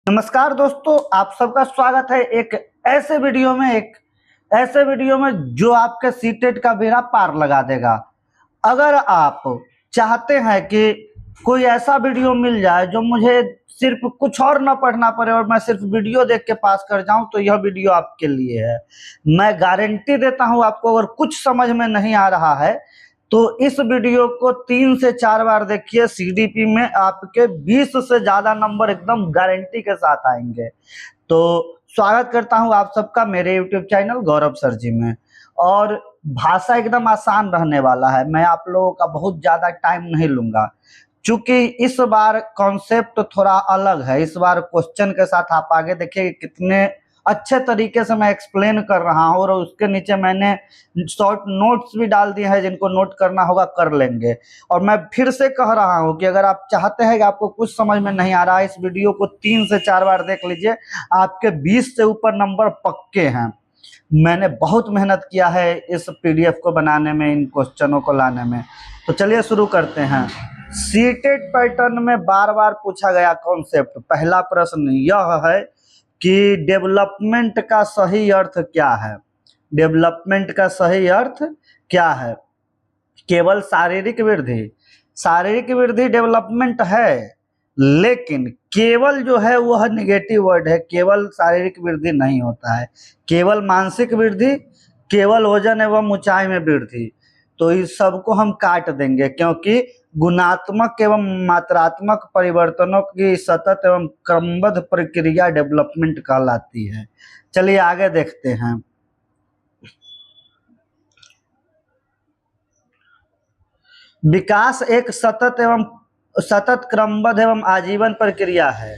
नमस्कार दोस्तों, आप सबका स्वागत है एक ऐसे वीडियो में जो आपके सीटेट का बेड़ा पार लगा देगा। अगर आप चाहते हैं कि कोई ऐसा वीडियो मिल जाए जो मुझे सिर्फ कुछ और ना पढ़ना पड़े और मैं सिर्फ वीडियो देख के पास कर जाऊं, तो यह वीडियो आपके लिए है। मैं गारंटी देता हूं, आपको अगर कुछ समझ में नहीं आ रहा है तो इस वीडियो को 3 से 4 बार देखिए। सीडीपी में आपके 20 से ज्यादा नंबर एकदम गारंटी के साथ आएंगे। तो स्वागत करता हूं आप सबका मेरे यूट्यूब चैनल गौरव सर जी में। और भाषा एकदम आसान रहने वाला है, मैं आप लोगों का बहुत ज्यादा टाइम नहीं लूंगा, क्योंकि इस बार कॉन्सेप्ट थोड़ा अलग है। इस बार क्वेश्चन के साथ आप आगे देखिए कितने अच्छे तरीके से मैं एक्सप्लेन कर रहा हूँ, और उसके नीचे मैंने शॉर्ट नोट्स भी डाल दिए हैं, जिनको नोट करना होगा कर लेंगे। और मैं फिर से कह रहा हूँ कि अगर आप चाहते हैं कि आपको कुछ समझ में नहीं आ रहा है, इस वीडियो को 3 से 4 बार देख लीजिए, आपके 20 से ऊपर नंबर पक्के हैं। मैंने बहुत मेहनत किया है इस पीडीएफ को बनाने में, इन क्वेश्चनों को लाने में। तो चलिए शुरू करते हैं। सीटेट पैटर्न में बार बार पूछा गया कॉन्सेप्ट, पहला प्रश्न यह है कि डेवलपमेंट का सही अर्थ क्या है। डेवलपमेंट का सही अर्थ क्या है? केवल शारीरिक वृद्धि। शारीरिक वृद्धि डेवलपमेंट है, लेकिन केवल जो है वह निगेटिव वर्ड है। केवल शारीरिक वृद्धि नहीं होता है, केवल मानसिक वृद्धि, केवल वजन एवं ऊंचाई में वृद्धि। तो इस सबको हम काट देंगे, क्योंकि गुणात्मक एवं मात्रात्मक परिवर्तनों की सतत एवं क्रमबद्ध प्रक्रिया डेवलपमेंट कहलाती है। चलिए आगे देखते हैं। विकास एक सतत क्रमबद्ध एवं आजीवन प्रक्रिया है,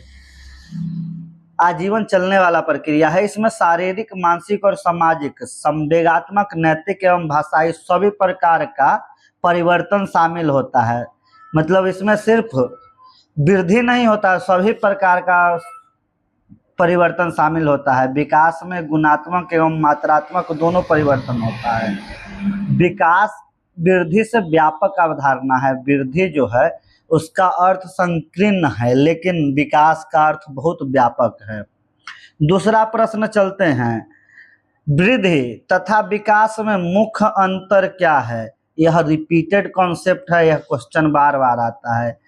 आजीवन चलने वाला प्रक्रिया है। इसमें शारीरिक, मानसिक और सामाजिक, संवेगात्मक, नैतिक एवं भाषाई सभी प्रकार का परिवर्तन शामिल होता है। मतलब इसमें सिर्फ वृद्धि नहीं होता, सभी प्रकार का परिवर्तन शामिल होता है। विकास में गुणात्मक एवं मात्रात्मक दोनों परिवर्तन होता है। विकास वृद्धि से व्यापक अवधारणा है। वृद्धि जो है उसका अर्थ संकीर्ण है, लेकिन विकास का अर्थ बहुत व्यापक है। दूसरा प्रश्न चलते हैं। वृद्धि तथा विकास में मुख्य अंतर क्या है? यह रिपीटेड कॉन्सेप्ट है, यह क्वेश्चन बार बार आता है।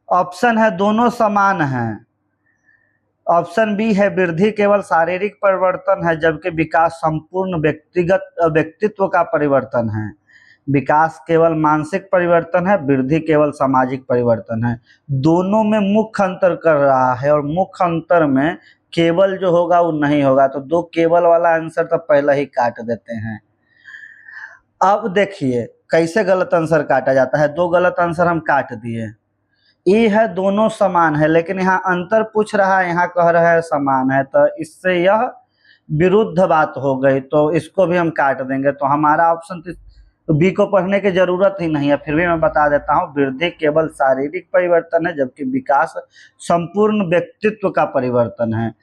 ऑप्शन है दोनों समान हैं। ऑप्शन बी है वृद्धि केवल शारीरिक परिवर्तन है, जबकि विकास संपूर्ण व्यक्तित्व का परिवर्तन है। विकास केवल मानसिक परिवर्तन है, वृद्धि केवल सामाजिक परिवर्तन है। दोनों में मुख्य अंतर कर रहा है, और मुख्य अंतर में केवल जो होगा वो नहीं होगा। तो दो केवल वाला आंसर तो पहले ही काट देते हैं। अब देखिए कैसे गलत आंसर काटा जाता है। दो गलत आंसर हम काट दिए। ये है दोनों समान है, लेकिन यहाँ अंतर पूछ रहा है, यहाँ कह रहा है समान है, तो इससे यह विरुद्ध बात हो गई, तो इसको भी हम काट देंगे। तो हमारा ऑप्शन बी को पढ़ने की जरूरत ही नहीं है, फिर भी मैं बता देता हूँ। वृद्धि केवल शारीरिक परिवर्तन है, जबकि विकास संपूर्ण व्यक्तित्व का परिवर्तन है।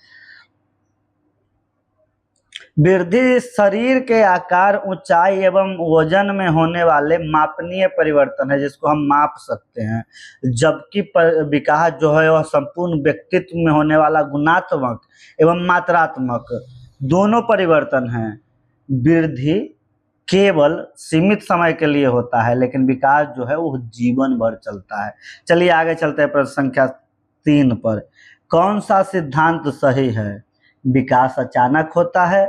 वृद्धि शरीर के आकार, ऊंचाई एवं वजन में होने वाले मापनीय परिवर्तन है, जिसको हम माप सकते हैं। जबकि विकास जो है वह संपूर्ण व्यक्तित्व में होने वाला गुणात्मक एवं मात्रात्मक दोनों परिवर्तन है। वृद्धि केवल सीमित समय के लिए होता है, लेकिन विकास जो है वो जीवन भर चलता है। चलिए आगे चलते हैं प्रश्न संख्या 3 पर। कौन सा सिद्धांत सही है? विकास अचानक होता है,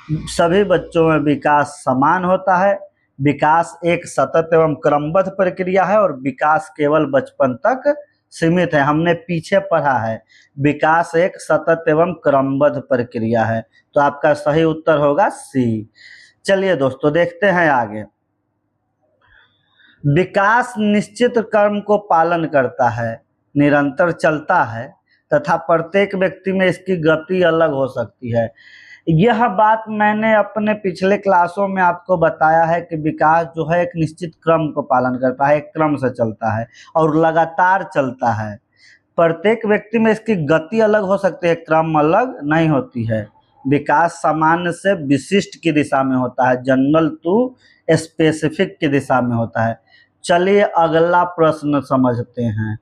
सभी बच्चों में विकास समान होता है, विकास एक सतत एवं क्रमबद्ध प्रक्रिया है, और विकास केवल बचपन तक सीमित है। हमने पीछे पढ़ा है, विकास एक सतत एवं क्रमबद्ध प्रक्रिया है। तो आपका सही उत्तर होगा सी। चलिए दोस्तों देखते हैं आगे। विकास निश्चित क्रम को पालन करता है, निरंतर चलता है, तथा प्रत्येक व्यक्ति में इसकी गति अलग हो सकती है। यह बात मैंने अपने पिछले क्लासों में आपको बताया है कि विकास जो है एक निश्चित क्रम को पालन करता है, एक क्रम से चलता है और लगातार चलता है। प्रत्येक व्यक्ति में इसकी गति अलग हो सकती है, क्रम अलग नहीं होती है। विकास सामान्य से विशिष्ट की दिशा में होता है, जनरल टू स्पेसिफिक की दिशा में होता है। चलिए अगला प्रश्न समझते हैं।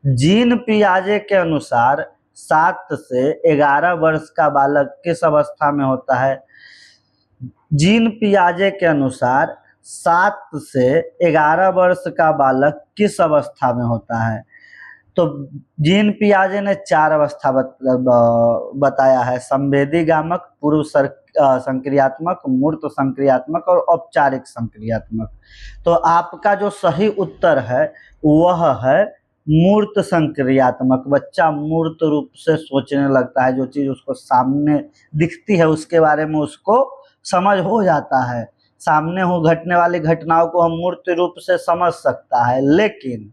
जीन पियाजे के अनुसार 7 से 11 वर्ष का बालक किस अवस्था में होता है? जीन पियाजे के अनुसार 7 से 11 वर्ष का बालक किस अवस्था में होता है? तो जीन पियाजे ने 4 अवस्था बताया है: संवेदी गामक, पूर्व संक्रियात्मक, मूर्त संक्रियात्मक और औपचारिक संक्रियात्मक। तो आपका जो सही उत्तर है वह है मूर्त संक्रियात्मक। बच्चा मूर्त रूप से सोचने लगता है, जो चीज उसको सामने दिखती है उसके बारे में उसको समझ हो जाता है। सामने हो घटने वाली घटनाओं को हम मूर्त रूप से समझ सकता है, लेकिन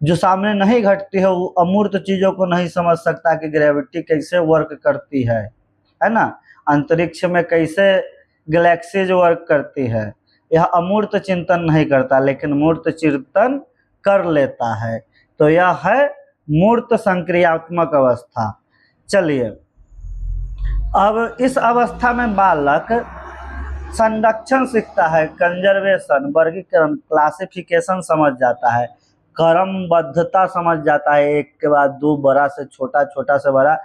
जो सामने नहीं घटती है वो अमूर्त चीजों को नहीं समझ सकता कि ग्रेविटी कैसे वर्क करती है ना, अंतरिक्ष में कैसे गैलेक्सीज वर्क करती है। यह अमूर्त चिंतन नहीं करता, लेकिन मूर्त चिंतन कर लेता है। तो यह है मूर्त संक्रियात्मक अवस्था। चलिए, अब इस अवस्था में बालक संरक्षण सीखता है, कंजर्वेशन, वर्गीकरण, क्लासिफिकेशन समझ जाता है, क्रमबद्धता समझ जाता है, एक के बाद दो, बड़ा से छोटा, छोटा से बड़ा,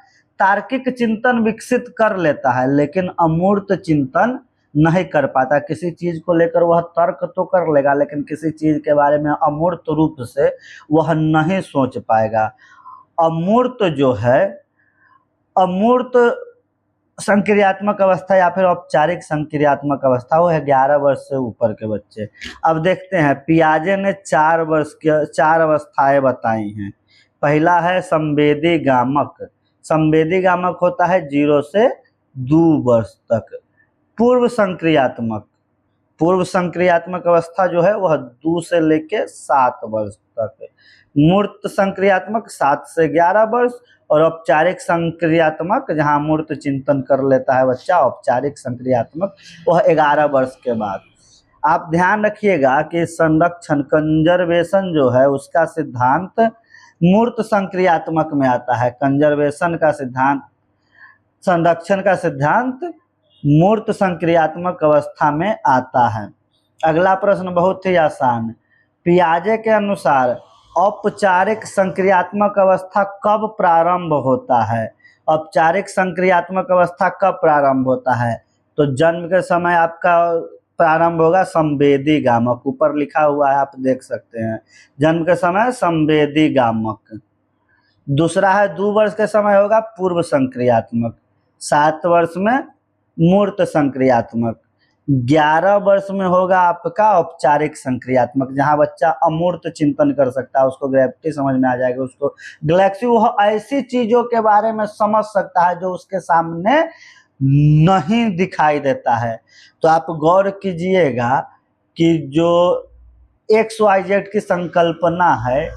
तार्किक चिंतन विकसित कर लेता है, लेकिन अमूर्त चिंतन नहीं कर पाता। किसी चीज को लेकर वह तर्क तो कर लेगा, लेकिन किसी चीज के बारे में अमूर्त रूप से वह नहीं सोच पाएगा। अमूर्त जो है, अमूर्त संक्रियात्मक अवस्था या फिर औपचारिक संक्रियात्मक अवस्था, वो है 11 वर्ष से ऊपर के बच्चे। अब देखते हैं, पियाजे ने 4 अवस्थाएं बताई हैं। पहला है संवेदी गामक। संवेदी गामक होता है 0 से 2 वर्ष तक। पूर्व संक्रियात्मक, पूर्व संक्रियात्मक अवस्था जो है वह 2 से लेके 7 वर्ष तक। मूर्त संक्रियात्मक 7 से 11 वर्ष, और औपचारिक संक्रियात्मक जहां मूर्त चिंतन कर लेता है बच्चा, औपचारिक संक्रियात्मक वह 11 वर्ष के बाद। आप ध्यान रखिएगा कि संरक्षण, कंजर्वेशन जो है उसका सिद्धांत मूर्त संक्रियात्मक में आता है, कंजर्वेशन का सिद्धांत, संरक्षण का सिद्धांत मूर्त संक्रियात्मक अवस्था में आता है। अगला प्रश्न बहुत ही आसान। पियाजे के अनुसार औपचारिक संक्रियात्मक अवस्था कब प्रारंभ होता है? औपचारिक संक्रियात्मक अवस्था कब प्रारंभ होता है? तो जन्म के समय आपका प्रारंभ होगा संवेदी गामक, ऊपर लिखा हुआ है आप देख सकते हैं, जन्म के समय संवेदी गामक। दूसरा है 2 वर्ष के समय होगा पूर्व संक्रियात्मक, 7 वर्ष में मूर्त संक्रियात्मक, 11 वर्ष में होगा आपका औपचारिक संक्रियात्मक, जहां बच्चा अमूर्त चिंतन कर सकता है, उसको ग्रेविटी समझ में आ जाएगा, उसको गैलेक्सी, वह ऐसी चीजों के बारे में समझ सकता है जो उसके सामने नहीं दिखाई देता है। तो आप गौर कीजिएगा कि जो XYZ की संकल्पना है,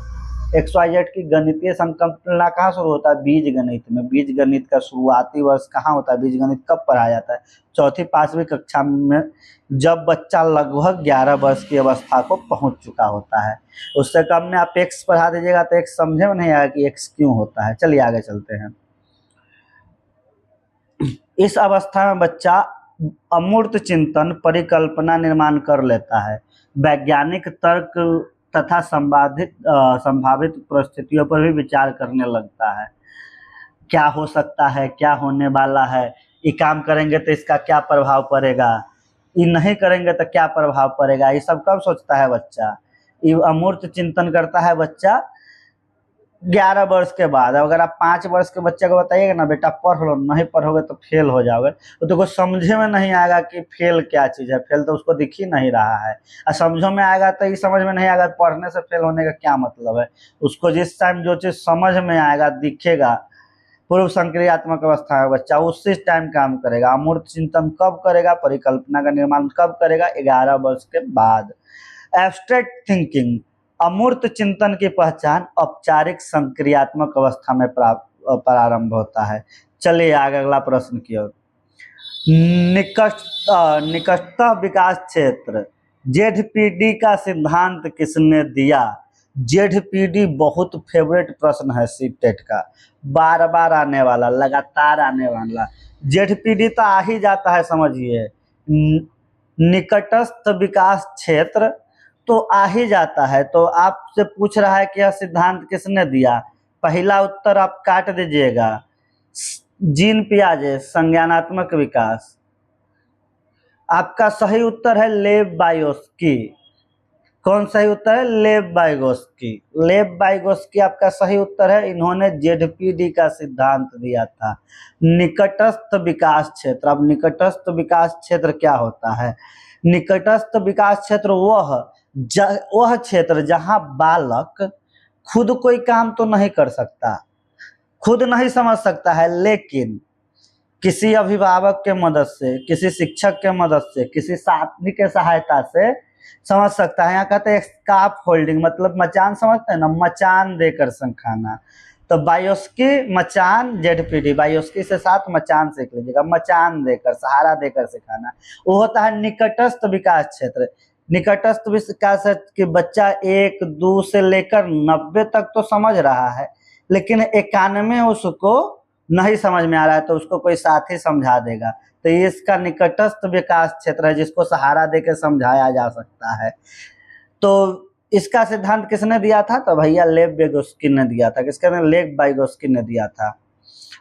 XYZ की गणितीय संकल्पना कहाँ शुरू होता है? बीज गणित में। बीज गणित का शुरुआती वर्ष कहाँ होता है? बीज गणित कब पढ़ाया जाता है? 4वीं 5वीं कक्षा में, जब बच्चा लगभग 11 वर्ष की अवस्था को पहुंच चुका होता है। उससे कम में आप X पढ़ा दीजिएगा तो X समझे में नहीं आएगा कि X क्यों होता है। चलिए आगे चलते हैं। इस अवस्था में बच्चा अमूर्त चिंतन, परिकल्पना निर्माण कर लेता है, वैज्ञानिक तर्क तथा संभावित परिस्थितियों पर भी विचार करने लगता है। क्या हो सकता है, क्या होने वाला है, ये काम करेंगे तो इसका क्या प्रभाव पड़ेगा, ये नहीं करेंगे तो क्या प्रभाव पड़ेगा, ये सब कब सोचता है बच्चा? ये अमूर्त चिंतन करता है बच्चा 11 वर्ष के बाद। अगर आप 5 वर्ष के बच्चे को बताइएगा ना, बेटा पढ़ लो, नहीं पढ़ोगे तो फेल हो जाओगे, तो कुछ समझे में नहीं आएगा कि फेल क्या चीज़ है। फेल तो उसको दिख ही नहीं रहा है, और समझो में आएगा तो ये समझ में नहीं आएगा, पढ़ने से फेल होने का क्या मतलब है। उसको जिस टाइम जो चीज़ समझ में आएगा, दिखेगा, पूर्व संक्रियात्मक अवस्था में बच्चा उसी टाइम काम करेगा। अमूर्त चिंतन कब करेगा, परिकल्पना का निर्माण कब करेगा? 11 वर्ष के बाद। एब्स्ट्रैक्ट थिंकिंग, अमूर्त चिंतन की पहचान औपचारिक संक्रियात्मक अवस्था में प्रारंभ होता है। चलिए आगे अगला प्रश्न की ओर। निकटतम विकास क्षेत्र, ZPD का सिद्धांत किसने दिया? ZPD बहुत फेवरेट प्रश्न है सीटेट का, बार बार आने वाला, लगातार आने वाला। ZPD तो आ ही जाता है, समझिए। निकटस्थ विकास क्षेत्र तो आ ही जाता है। तो आपसे पूछ रहा है कि यह सिद्धांत किसने दिया? पहला उत्तर आप काट दीजिएगा, जीन पियाजे संज्ञानात्मक विकास। आपका सही उत्तर है लेव वाइगोस्की। कौन सही उत्तर है? लेव वाइगोस्की। लेव वाइगोस्की आपका सही उत्तर है। इन्होंने जेडपीडी का सिद्धांत दिया था, निकटस्थ विकास क्षेत्र। अब निकटस्थ विकास क्षेत्र क्या होता है? निकटस्थ विकास क्षेत्र वह क्षेत्र जहां बालक खुद कोई काम तो नहीं कर सकता, खुद नहीं समझ सकता है, लेकिन किसी अभिभावक के मदद से, किसी शिक्षक के मदद से, किसी साथी के सहायता से समझ सकता है। यहाँ कहते हैं स्काफ फोल्डिंग, मतलब मचान, समझते हैं ना, मचान देकर सिखाना। तो वाइगोस्की मचान, जेडपीडी, वाइगोस्की से साथ मचान सीख लीजिएगा, मचान देकर, सहारा देकर सिखाना। वो होता है निकटस्थ विकास क्षेत्र। निकटस्थ विकास कि बच्चा 1, 2 से लेकर 90 तक तो समझ रहा है, लेकिन 91 उसको नहीं समझ में आ रहा है, तो उसको कोई साथी समझा देगा। तो ये इसका निकटस्थ विकास क्षेत्र है, जिसको सहारा देकर समझाया जा सकता है। तो इसका सिद्धांत किसने दिया था? तो भैया लेव वाइगोस्की ने दिया था। किसके ने? लेव वाइगोस्की ने दिया था।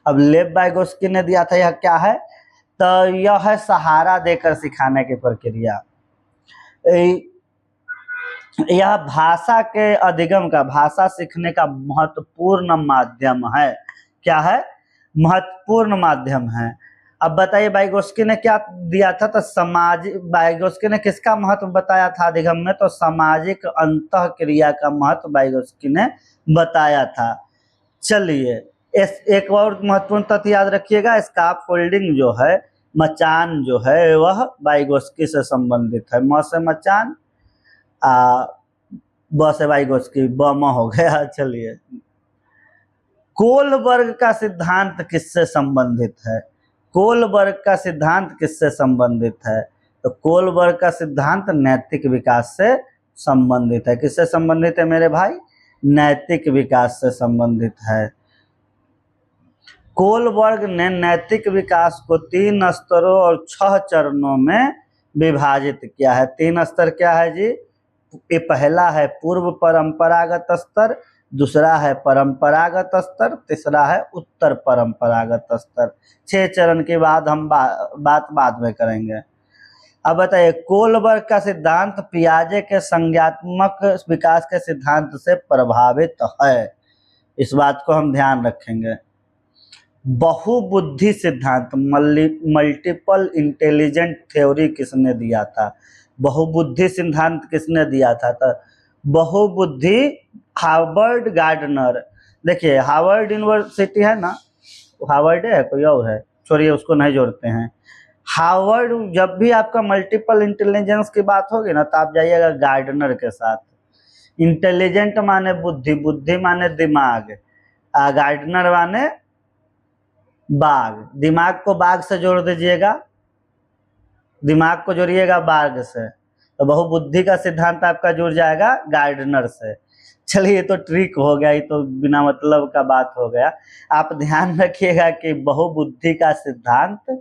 अब लेव वाइगोस्की ने दिया था, यह क्या है? तो यह है सहारा देकर सिखाने की प्रक्रिया। यह भाषा के अधिगम का, भाषा सीखने का महत्वपूर्ण माध्यम है। क्या है? महत्वपूर्ण माध्यम है। अब बताइए वाइगोस्की ने क्या दिया था? तो वाइगोस्की ने किसका महत्व बताया था अधिगम में? तो सामाजिक अंतः क्रिया का महत्व वाइगोस्की ने बताया था। चलिए एक और महत्वपूर्ण तथ्य याद रखिएगा, स्काफ फोल्डिंग जो है, मचान जो है, वह वाइगोस्की से संबंधित है। म से मचान, ब से वाइगोस्की, ब म हो गया। चलिए कोलबर्ग का सिद्धांत किससे संबंधित है? कोलबर्ग का सिद्धांत किससे संबंधित है? तो कोलबर्ग का सिद्धांत नैतिक विकास से संबंधित है। किससे संबंधित है मेरे भाई? नैतिक विकास से संबंधित है। कोलबर्ग ने नैतिक विकास को 3 स्तरों और 6 चरणों में विभाजित किया है। 3 स्तर क्या है जी? ये पहला है पूर्व परंपरागत स्तर, दूसरा है परंपरागत स्तर, तीसरा है उत्तर परंपरागत स्तर। 6 चरण के बाद हम बात बाद में करेंगे। अब बताइए कोलबर्ग का सिद्धांत पियाजे के संज्ञात्मक विकास के सिद्धांत से प्रभावित है। इस बात को हम ध्यान रखेंगे। बहुबुद्धि सिद्धांत, मल्टीपल इंटेलिजेंट थ्योरी किसने दिया था? बहुबुद्धि सिद्धांत किसने दिया था? तो बहुबुद्धि हार्वर्ड गार्डनर। देखिए हार्वर्ड यूनिवर्सिटी है ना, हार्वर्ड है कोई और है, छोड़िए उसको नहीं जोड़ते हैं। हार्वर्ड, जब भी आपका मल्टीपल इंटेलिजेंस की बात होगी ना, तो आप जाइएगा गार्डनर के साथ। इंटेलिजेंट माने बुद्धि, बुद्धि माने दिमाग, गार्डनर माने बाघ। दिमाग को बाघ से जोड़ दीजिएगा, दिमाग को जोड़िएगा बाघ से, तो बहुबुद्धि का सिद्धांत आपका जुड़ जाएगा गार्डनर से। चलिए ये तो ट्रिक हो गया, ये तो बिना मतलब का बात हो गया। आप ध्यान रखिएगा कि बहुबुद्धि का सिद्धांत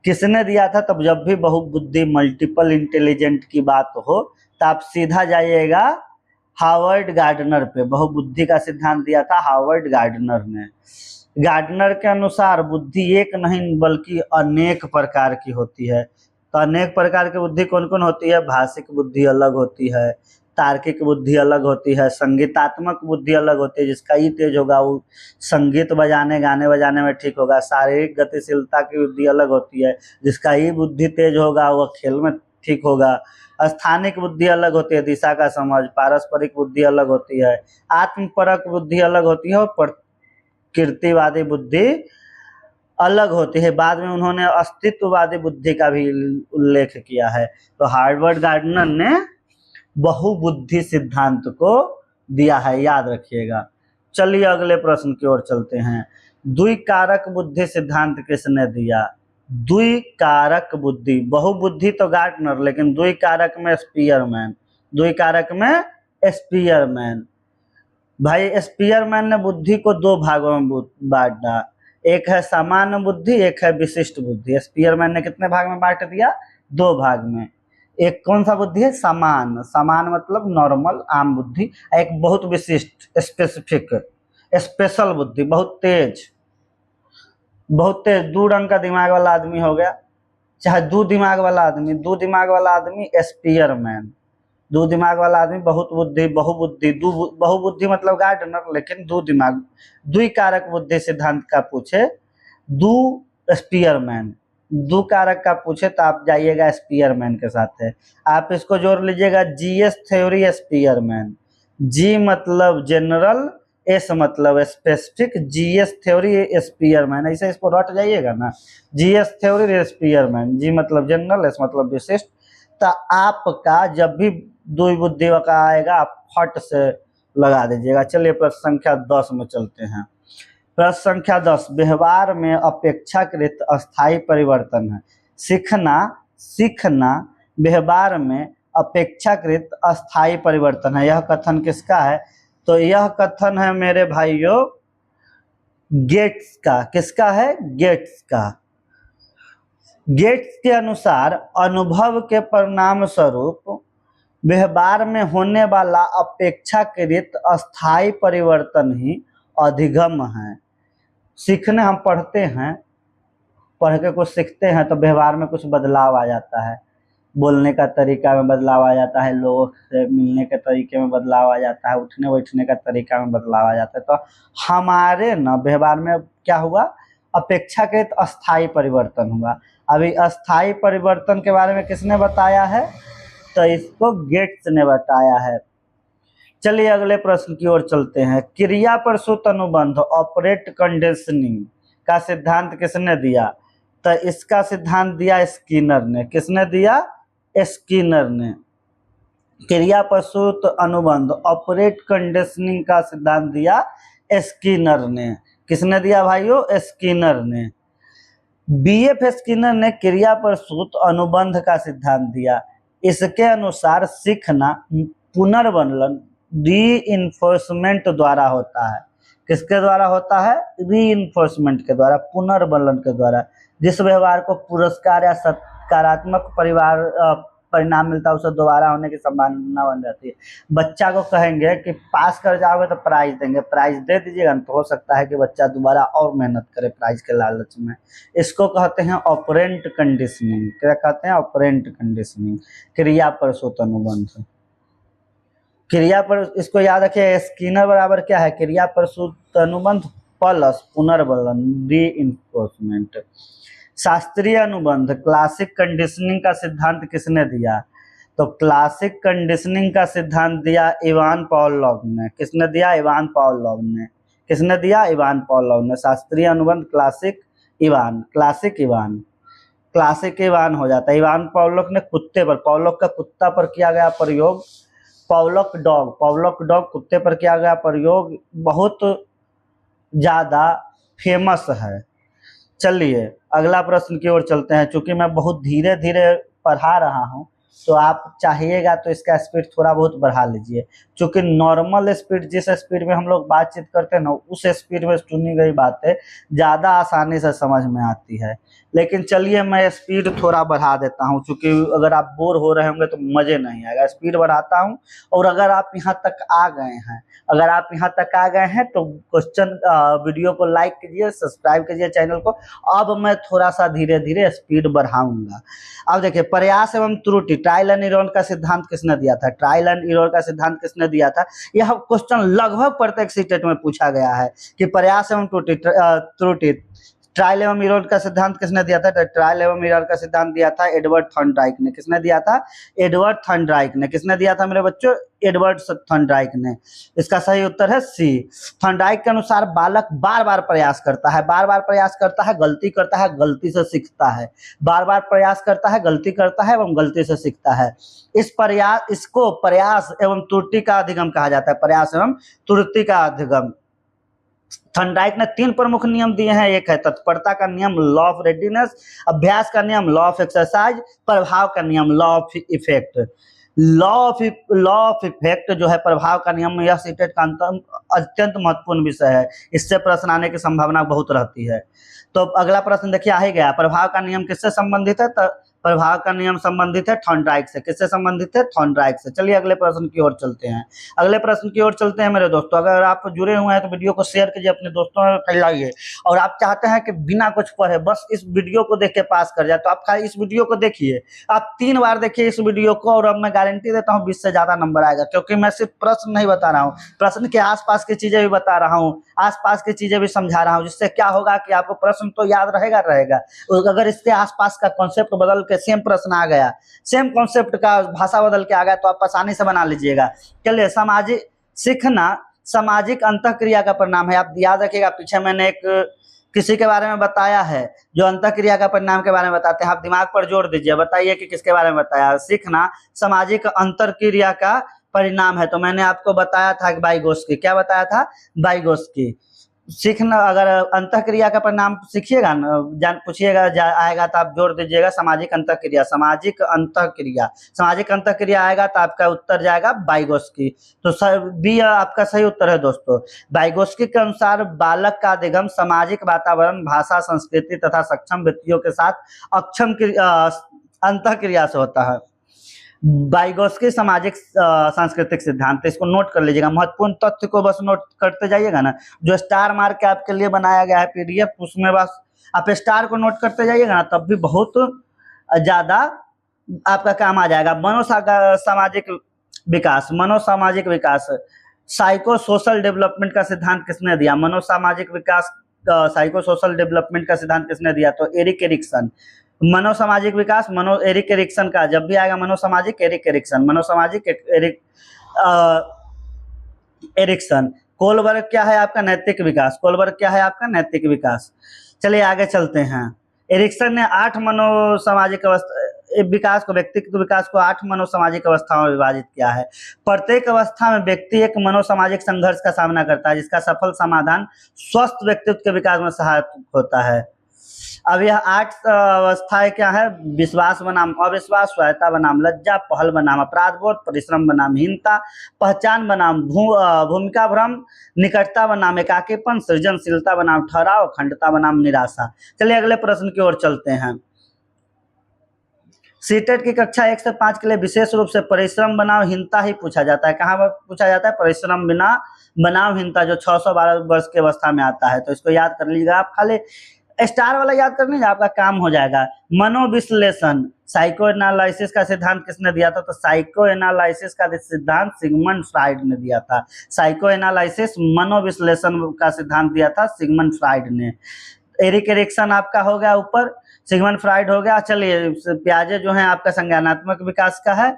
किसने दिया था? तब जब भी बहुबुद्धि मल्टीपल इंटेलिजेंट की बात हो तो आप सीधा जाइएगा हार्वर्ड गार्डनर पे। बहुबुद्धि का सिद्धांत दिया था हार्वर्ड गार्डनर ने। गार्डनर के अनुसार बुद्धि एक नहीं बल्कि अनेक प्रकार की होती है। तो अनेक प्रकार की बुद्धि कौन कौन होती है? भाषिक बुद्धि अलग होती है, तार्किक बुद्धि अलग होती है, संगीतात्मक बुद्धि अलग होती है, जिसका ही तेज होगा वो संगीत बजाने, गाने बजाने में ठीक होगा। शारीरिक गतिशीलता की बुद्धि अलग होती है, जिसका ही बुद्धि तेज होगा वह खेल में ठीक होगा। स्थानिक बुद्धि अलग होती है, दिशा का समझ। पारस्परिक बुद्धि अलग होती है, आत्मपरक बुद्धि अलग होती है, और प्रकृतिवादी बुद्धि अलग होती है। बाद में उन्होंने अस्तित्ववादी बुद्धि का भी उल्लेख किया है। तो हार्वर्ड गार्डनर ने बहुबुद्धि सिद्धांत को दिया है, याद रखिएगा। चलिए अगले प्रश्न की ओर चलते हैं। द्विकारक बुद्धि सिद्धांत किसने दिया? द्विकारक बुद्धि, बहुबुद्धि तो गार्डनर, लेकिन द्विकारक में स्पीयरमैन। द्विकारक में स्पीयरमैन। भाई स्पीयरमैन ने बुद्धि को 2 भागों में बांटा, एक है सामान्य बुद्धि, एक है विशिष्ट बुद्धि। स्पीयरमैन ने कितने भाग में बांट दिया? 2 भाग में। एक कौन सा बुद्धि है? समान, समान मतलब नॉर्मल आम बुद्धि। एक बहुत विशिष्ट स्पेसिफिक स्पेशल बुद्धि, बहुत तेज, दो रंग का दिमाग वाला आदमी हो गया, चाहे दो दिमाग वाला आदमी स्पीयरमैन, दो दिमाग वाला आदमी बहुत बुद्धि, बहुबुद्धि, बहुबुद्धि मतलब गार्डनर, लेकिन दो दिमाग, द्विकारक बुद्धि सिद्धांत का पूछे दो स्पीयरमैन, दो कारक का पूछे तो आप जाइएगा स्पीयरमैन के साथ है। आप इसको जोड़ लीजिएगा, जीएस थ्योरी स्पीयरमैन, जी मतलब जनरल, एस मतलब स्पेसिफिक, जीएस थ्योरी स्पीयरमैन, ऐसे इसको रट जाइएगा ना, जीएस थ्योरी स्पीयरमैन, जी मतलब जनरल, एस मतलब विशिष्ट। तो आपका जब भी दो बुद्धि का आएगा आप फट से लगा दीजिएगा। चलिए प्रश्न संख्या 10 में चलते हैं। प्रश्न संख्या 10, व्यवहार में अपेक्षाकृत अस्थायी परिवर्तन है। सीखना व्यवहार में अपेक्षाकृत अस्थायी परिवर्तन है, यह कथन किसका है? तो यह कथन है मेरे भाइयों गेट्स का। किसका है? गेट्स का। गेट्स के अनुसार अनुभव के परिणाम स्वरूप व्यवहार में होने वाला अपेक्षाकृत अस्थायी परिवर्तन ही अधिगम है। सीखने हम पढ़ते हैं, पढ़ के कुछ सीखते हैं तो व्यवहार में कुछ बदलाव आ जाता है, बोलने का तरीका में बदलाव आ जाता है, लोगों से मिलने के तरीके में बदलाव आ जाता है, उठने बैठने का तरीका में बदलाव आ जाता है। तो हमारे न व्यवहार में क्या हुआ? अपेक्षाकृत अस्थायी परिवर्तन हुआ। अभी अस्थायी परिवर्तन के बारे में किसने बताया है? तो इसको गेट्स ने बताया है। चलिए अगले प्रश्न की ओर चलते हैं। क्रिया प्रसूत अनुबंध ऑपरेट कंडीशनिंग का सिद्धांत किसने दिया? तो इसका सिद्धांत दिया स्किनर ने। किसने दिया? स्किनर ने। क्रिया प्रसूत अनुबंध ऑपरेट कंडीशनिंग का सिद्धांत दिया स्किनर ने। किसने दिया भाइयों? स्किनर ने। बीएफ स्किनर ने क्रिया प्रसूत अनुबंध का सिद्धांत दिया। इसके अनुसार सीखना पुनर्बनन रीइंफोर्समेंट द्वारा होता है। किसके द्वारा होता है? रीइंफोर्समेंट के द्वारा, पुनर्बनन के द्वारा। जिस व्यवहार को पुरस्कार या सकारात्मक परिणाम मिलता है उसे दोबारा होने की संभावना बन जाती है। बच्चा को कहेंगे कि पास कर जाओगे तो प्राइज देंगे, प्राइज दे दीजिएगा तो हो सकता है कि बच्चा दोबारा और मेहनत करे प्राइज के लालच में। इसको कहते हैं ऑपरेंट कंडीशनिंग। क्या कहते हैं? ऑपरेंट कंडीशनिंग, क्रिया प्रसूत अनुबंध। क्रिया पर इसको याद रखिए, स्किनर बराबर क्या है? क्रिया प्रसूत अनुबंध प्लस पुनर्बलन रीइंफोर्समेंट। शास्त्रीय अनुबंध क्लासिक कंडीशनिंग का सिद्धांत किसने दिया? तो क्लासिक कंडीशनिंग का सिद्धांत दिया इवान पावलोव ने। किसने दिया? इवान पावलोव ने। किसने दिया? इवान पावलोव ने। शास्त्रीय अनुबंध क्लासिक इवान, क्लासिक इवान हो जाता है। इवान पावलोव ने कुत्ते पर, पावलोव का कुत्ता पर किया गया प्रयोग, पावलोव डॉग कुत्ते पर किया गया प्रयोग बहुत ज्यादा फेमस है। चलिए अगला प्रश्न की ओर चलते हैं। चूंकि मैं बहुत धीरे धीरे पढ़ा रहा हूं तो आप चाहिएगा तो इसका स्पीड थोड़ा बहुत बढ़ा लीजिए। चूंकि नॉर्मल स्पीड, जिस स्पीड में हम लोग बातचीत करते हैं ना, उस स्पीड में चुनी गई बातें ज़्यादा आसानी से समझ में आती है। लेकिन चलिए मैं स्पीड थोड़ा बढ़ा देता हूं, क्योंकि अगर आप बोर हो रहे होंगे तो मज़े नहीं आएगा। स्पीड बढ़ाता हूं। और अगर आप यहाँ तक आ गए हैं तो क्वेश्चन वीडियो को लाइक कीजिए, सब्सक्राइब कीजिए चैनल को। अब मैं थोड़ा सा धीरे धीरे स्पीड बढ़ाऊंगा। अब देखिए, प्रयास एवं त्रुटि, ट्रायल एंड एरर का सिद्धांत किसने दिया था? ट्रायल एंड एरर का सिद्धांत किसने दिया था? यह क्वेश्चन लगभग प्रत्येक सीटेट में पूछा गया है कि प्रयास एवं त्रुटि ट्रायल एवं एरर का सिद्धांत किसने दिया था? तो ट्रायल एवं एरर का सिद्धांत दिया था एडवर्ड थॉर्नडाइक ने। किसने दिया था? एडवर्ड थॉर्नडाइक ने। किसने दिया था मेरे बच्चों? एडवर्ड थॉर्नडाइक ने। इसका सही उत्तर है सी। थॉर्नडाइक के अनुसार बालक बार बार प्रयास करता है, गलती करता है, गलती से सीखता है। बार बार प्रयास करता है, गलती करता है एवं गलती से सीखता है। इसको प्रयास एवं त्रुटि का अधिगम कहा जाता है। प्रयास एवं त्रुटि का अधिगम। थॉर्नडाइक ने 3 प्रमुख नियम दिए हैं। एक है तत्परता का नियम, लॉ ऑफ रेडीनेस, अभ्यास का नियम, लॉ ऑफ एक्सरसाइज, प्रभाव का नियम, law of effect. Law of effect जो है, प्रभाव का नियम, यह सीटेट का अत्यंत महत्वपूर्ण विषय है। इससे प्रश्न आने की संभावना बहुत रहती है। तो अगला प्रश्न देखिए आ ही गया। प्रभाव का नियम किससे संबंधित है? तो प्रभाव का नियम संबंधित है थॉर्नडाइक से। किससे संबंधित है? थॉर्नडाइक से। चलिए अगले प्रश्न की ओर चलते हैं। अगले प्रश्न की ओर चलते हैं मेरे दोस्तों। अगर आप जुड़े हुए हैं तो वीडियो को शेयर कीजिए, अपने दोस्तों में फैलाइए, और आप चाहते हैं कि बिना कुछ पढ़े बस इस वीडियो को देख के पास कर जाए तो आप खाली इस वीडियो को देखिए, आप 3 बार देखिए इस वीडियो को, और अब मैं गारंटी देता हूँ 20 से ज्यादा नंबर आएगा। क्योंकि मैं सिर्फ प्रश्न नहीं बता रहा हूँ, प्रश्न के आसपास की चीजें भी बता रहा हूँ, आसपास की चीजें भी समझा रहा हूँ, जिससे क्या होगा कि आपको प्रश्न तो याद रहेगा। अगर इसके आसपास का कॉन्सेप्ट बदल के सेम प्रश्न आ गया, सेम कॉन्सेप्ट का भाषा बदल के आ गया, तो आप आसानी से बना लीजिएगा। चलिए, सामाजिक सीखना सामाजिक अंतःक्रिया का परिणाम है। आप याद रखिएगा, पीछे मैंने एक किसी के बारे में बताया है जो अंतःक्रिया का परिणाम के बारे में बताते हैं। आप दिमाग पर जोर दीजिए, बताइए कि किसके बारे में बताया। सीखना सामाजिक अंतःक्रिया का परिणाम है, तो मैंने आपको बताया था वाइगोत्स्की। क्या बताया था? वाइगोत्स्की। सीखना, अगर अंतःक्रिया का परिणाम सीखिएगा ना, जान पूछिएगा आएगा तो आप जोड़ दीजिएगा सामाजिक अंतःक्रिया। सामाजिक अंतःक्रिया, सामाजिक अंतःक्रिया आएगा तो आपका उत्तर जाएगा वाइगोत्स्की। तो बी आपका सही उत्तर है दोस्तों। वाइगोत्स्की के अनुसार बालक का अधिगम सामाजिक वातावरण, भाषा, संस्कृति तथा सक्षम व्यक्तियों के साथ अक्षम अंतःक्रिया से होता है। वाइगोत्स्की सामाजिक सांस्कृतिक सिद्धांत, इसको नोट कर लीजिएगा। महत्वपूर्ण तथ्य को बस नोट करते जाइएगा ना, जो स्टार मार्क के आपके लिए बनाया गया है पीडीएफ, उसमें बस आप स्टार को नोट करते जाइएगा ना, तब भी बहुत ज्यादा आपका काम आ जाएगा। सामाजिक विकास, मनोसामाजिक विकास, साइको सोशल डेवलपमेंट का सिद्धांत किसने दिया? मनोसामाजिक विकास, साइको सोशल डेवलपमेंट का सिद्धांत किसने दिया? तो एरिक एरिक्सन। मनोसामाजिक विकास, एरिक एरिक्सन का। जब भी आएगा मनोसामाजिक, एरिक एरिक्सन, मनोसामाजिक एरिक्सन। कोलबर्ग क्या है आपका? नैतिक विकास। कोलबर्ग क्या है आपका? नैतिक विकास। चलिए आगे चलते हैं। एरिक्सन ने 8 मनोसामाजिक विकास को, व्यक्तित्व विकास को 8 मनोसामाजिक अवस्थाओं में विभाजित किया है। प्रत्येक अवस्था में व्यक्ति एक मनोसामाजिक संघर्ष का सामना करता है, जिसका सफल समाधान स्वस्थ व्यक्तित्व के विकास में सहायक होता है। अब यह 8 अवस्थाएं क्या है? विश्वास बनाम अविश्वास, स्वायत्ता बनाम लज्जा, पहल बनाम अपराध बोध, परिश्रम बनाम हीनता, पहचान बनाम भूमिका भ्रम, निकटता बनाम एकाकीपन, सृजनशीलता बनाम ठहराव, अखंडता बनाम निराशा। चलिए अगले प्रश्न की ओर चलते हैं। सीटेट की कक्षा 1 से 5 के लिए विशेष रूप से परिश्रम बनाम हीनता ही पूछा जाता है। कहाँ पूछा जाता है? परिश्रम बिना बनाम हीनता, जो 612 वर्ष की अवस्था में आता है। तो इसको याद कर लीजिएगा आप, खाली स्टार वाला याद कर लीजिए, आपका काम हो जाएगा। मनोविश्लेषण, साइको एनालिसिस का सिद्धांत किसने दिया था? तो साइको एनालिसिस का सिद्धांत सिगमंड फ्राइड ने दिया था। साइको एनालिसिस, मनोविश्लेषण का सिद्धांत दिया था सिगमंड फ्राइड ने। एरिक एरिक्सन आपका हो गया ऊपर, सिगमंड फ्राइड हो गया। चलिए प्याजे जो है आपका संज्ञानात्मक विकास का है,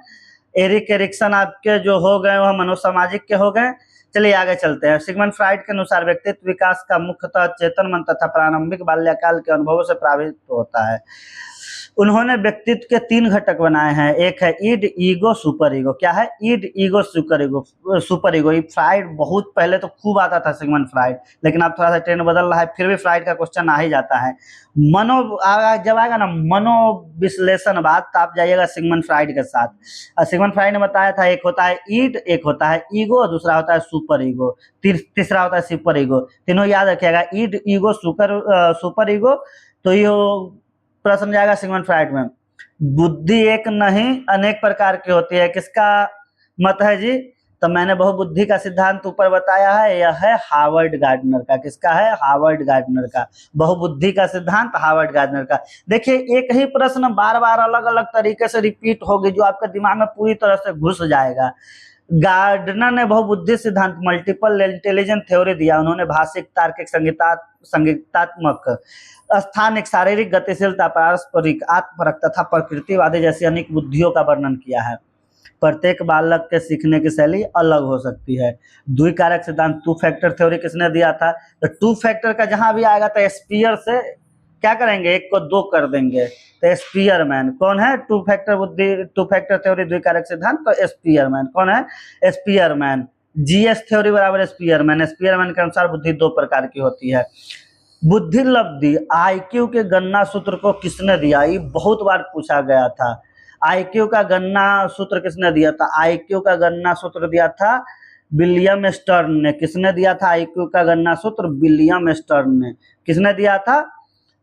एरिक एरिक्सन आपके जो हो गए वह मनोसामाजिक के हो गए। चलिए आगे चलते हैं। सिगमंड फ्राइड के अनुसार व्यक्तित्व विकास का मुख्यतः चेतन मन तथा प्रारंभिक बाल्यकाल के अनुभवों से प्रभावित होता है। उन्होंने व्यक्तित्व के 3 घटक बनाए हैं। एक है ईड, ईगो, सुपर ईगो। क्या है? Id, ego, super ego. Super ego Freud बहुत पहले तो खूब आता था सिगमंड फ्राइड, लेकिन अब थोड़ा सा ट्रेंड बदल रहा है, फिर भी फ्राइड का क्वेश्चन आ ही जाता है। जब आएगा ना मनोविश्लेषण बात, तो आप जाइएगा सिगमंड फ्राइड के साथ। सिगमंड फ्राइड ने बताया था एक होता है ईड, एक होता है ईगो, दूसरा होता है सुपर ईगो, तीसरा होता है सुपर ईगो। तीनों याद रखिएगा, ईड, ईगो, सुपर ईगो। तो ये प्रश्न जाएगा सिगमंड फ्राइड में। बुद्धि एक नहीं अनेक प्रकार की होती है, किसका मत है जी? तो मैंने बहुबुद्धि का सिद्धांत ऊपर बताया है, यह है हार्वर्ड गार्डनर का। किसका है? हार्वर्ड गार्डनर का। बहुबुद्धि का सिद्धांत हार्वर्ड गार्डनर का। देखिए एक ही प्रश्न बार बार अलग अलग तरीके से रिपीट होगी, जो आपके दिमाग में पूरी तरह से घुस जाएगा। गार्डनर ने बहुबुद्धि सिद्धांत, मल्टीपल इंटेलिजेंस थ्योरी दिया। उन्होंने भाषिक, तार्किक, संगीतात्मक, स्थानिक, शारीरिक गतिशीलता, पारस्परिक, आत्मपरक तथा प्रकृतिवादी जैसी अनेक बुद्धियों का वर्णन किया है। प्रत्येक बालक के सीखने की शैली अलग हो सकती है। द्विकारक सिद्धांत, 2 फैक्टर थ्योरी किसने दिया था? तो 2 फैक्टर का जहां भी आएगा तो स्पीयर से क्या करेंगे? 1 को 2 कर देंगे। तो स्पीयरमैन कौन है? 2 फैक्टर थ्योरी, द्विकारक सिद्धांत। तो स्पीयरमैन कौन है? स्पीयरमैन। जीएस थ्योरी बराबर स्पीयरमैन। स्पीयरमैन के अनुसार बुद्धि 2 प्रकार की होती है। बुद्धि लब्धि, आईक्यू के गणना सूत्र को किसने दिया? ये बहुत बार पूछा गया था। आईक्यू का गणना सूत्र किसने दिया था? आईक्यू का गणना सूत्र दिया था विलियम स्टर्न ने। किसने दिया था आईक्यू का गणना सूत्र? विलियम स्टर्न ने। किसने दिया था?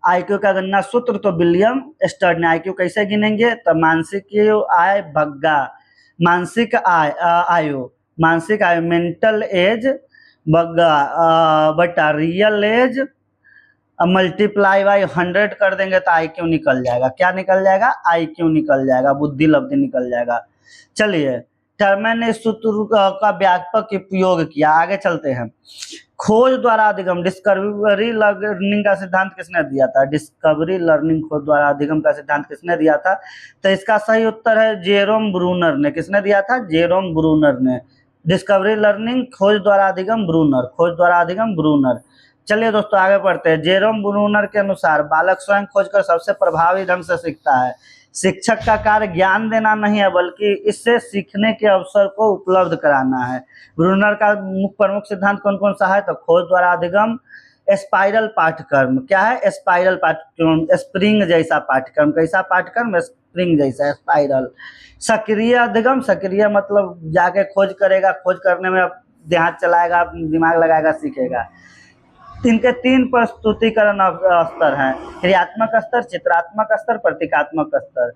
आईक्यू का गणना सूत्र तो विलियम स्टर्ड ने। आईक्यू कैसे गिनेंगे, तो मानसिक आय भग्गा मानसिक आयु, मानसिक आयु मेंटल एज भग्गा बटा रियल एज मल्टीप्लाई बाई 100 कर देंगे तो आईक्यू निकल जाएगा। क्या निकल जाएगा, आईक्यू निकल जाएगा, बुद्धि लब्धि निकल जाएगा। चलिए, टर्मन ने इस सूत्र का व्यापक उपयोग किया। आगे चलते हैं। खोज द्वारा अधिगम, डिस्कवरी लर्निंग का सिद्धांत किसने दिया था, डिस्कवरी लर्निंग खोज द्वारा अधिगम का सिद्धांत किसने दिया था, तो इसका सही उत्तर है जेरोम ब्रूनर ने। किसने दिया था, जेरोम ब्रूनर ने। डिस्कवरी लर्निंग खोज द्वारा अधिगम ब्रूनर, खोज द्वारा अधिगम ब्रूनर। चलिए दोस्तों आगे बढ़ते हैं। जेरोम ब्रूनर के अनुसार बालक स्वयं खोजकर सबसे प्रभावी ढंग से सीखता है। शिक्षक का कार्य ज्ञान देना नहीं है बल्कि इससे सीखने के अवसर को उपलब्ध कराना है। ब्रूनर का प्रमुख सिद्धांत कौन कौन सा है, तो खोज द्वारा अधिगम, स्पाइरल पाठ्यक्रम। क्या है, स्पाइरल पाठ्यक्रम, स्प्रिंग जैसा पाठ्यक्रम। कैसा पाठ्यक्रम, स्प्रिंग जैसा, स्पाइरल। सक्रिय अधिगम, सक्रिय मतलब जाके खोज करेगा, खोज करने में ध्यान चलाएगा, दिमाग लगाएगा, सीखेगा। इनके 3 प्रस्तुतिकरण स्तर हैं, क्रियात्मक स्तर, चित्रात्मक स्तर, प्रतीकात्मक स्तर।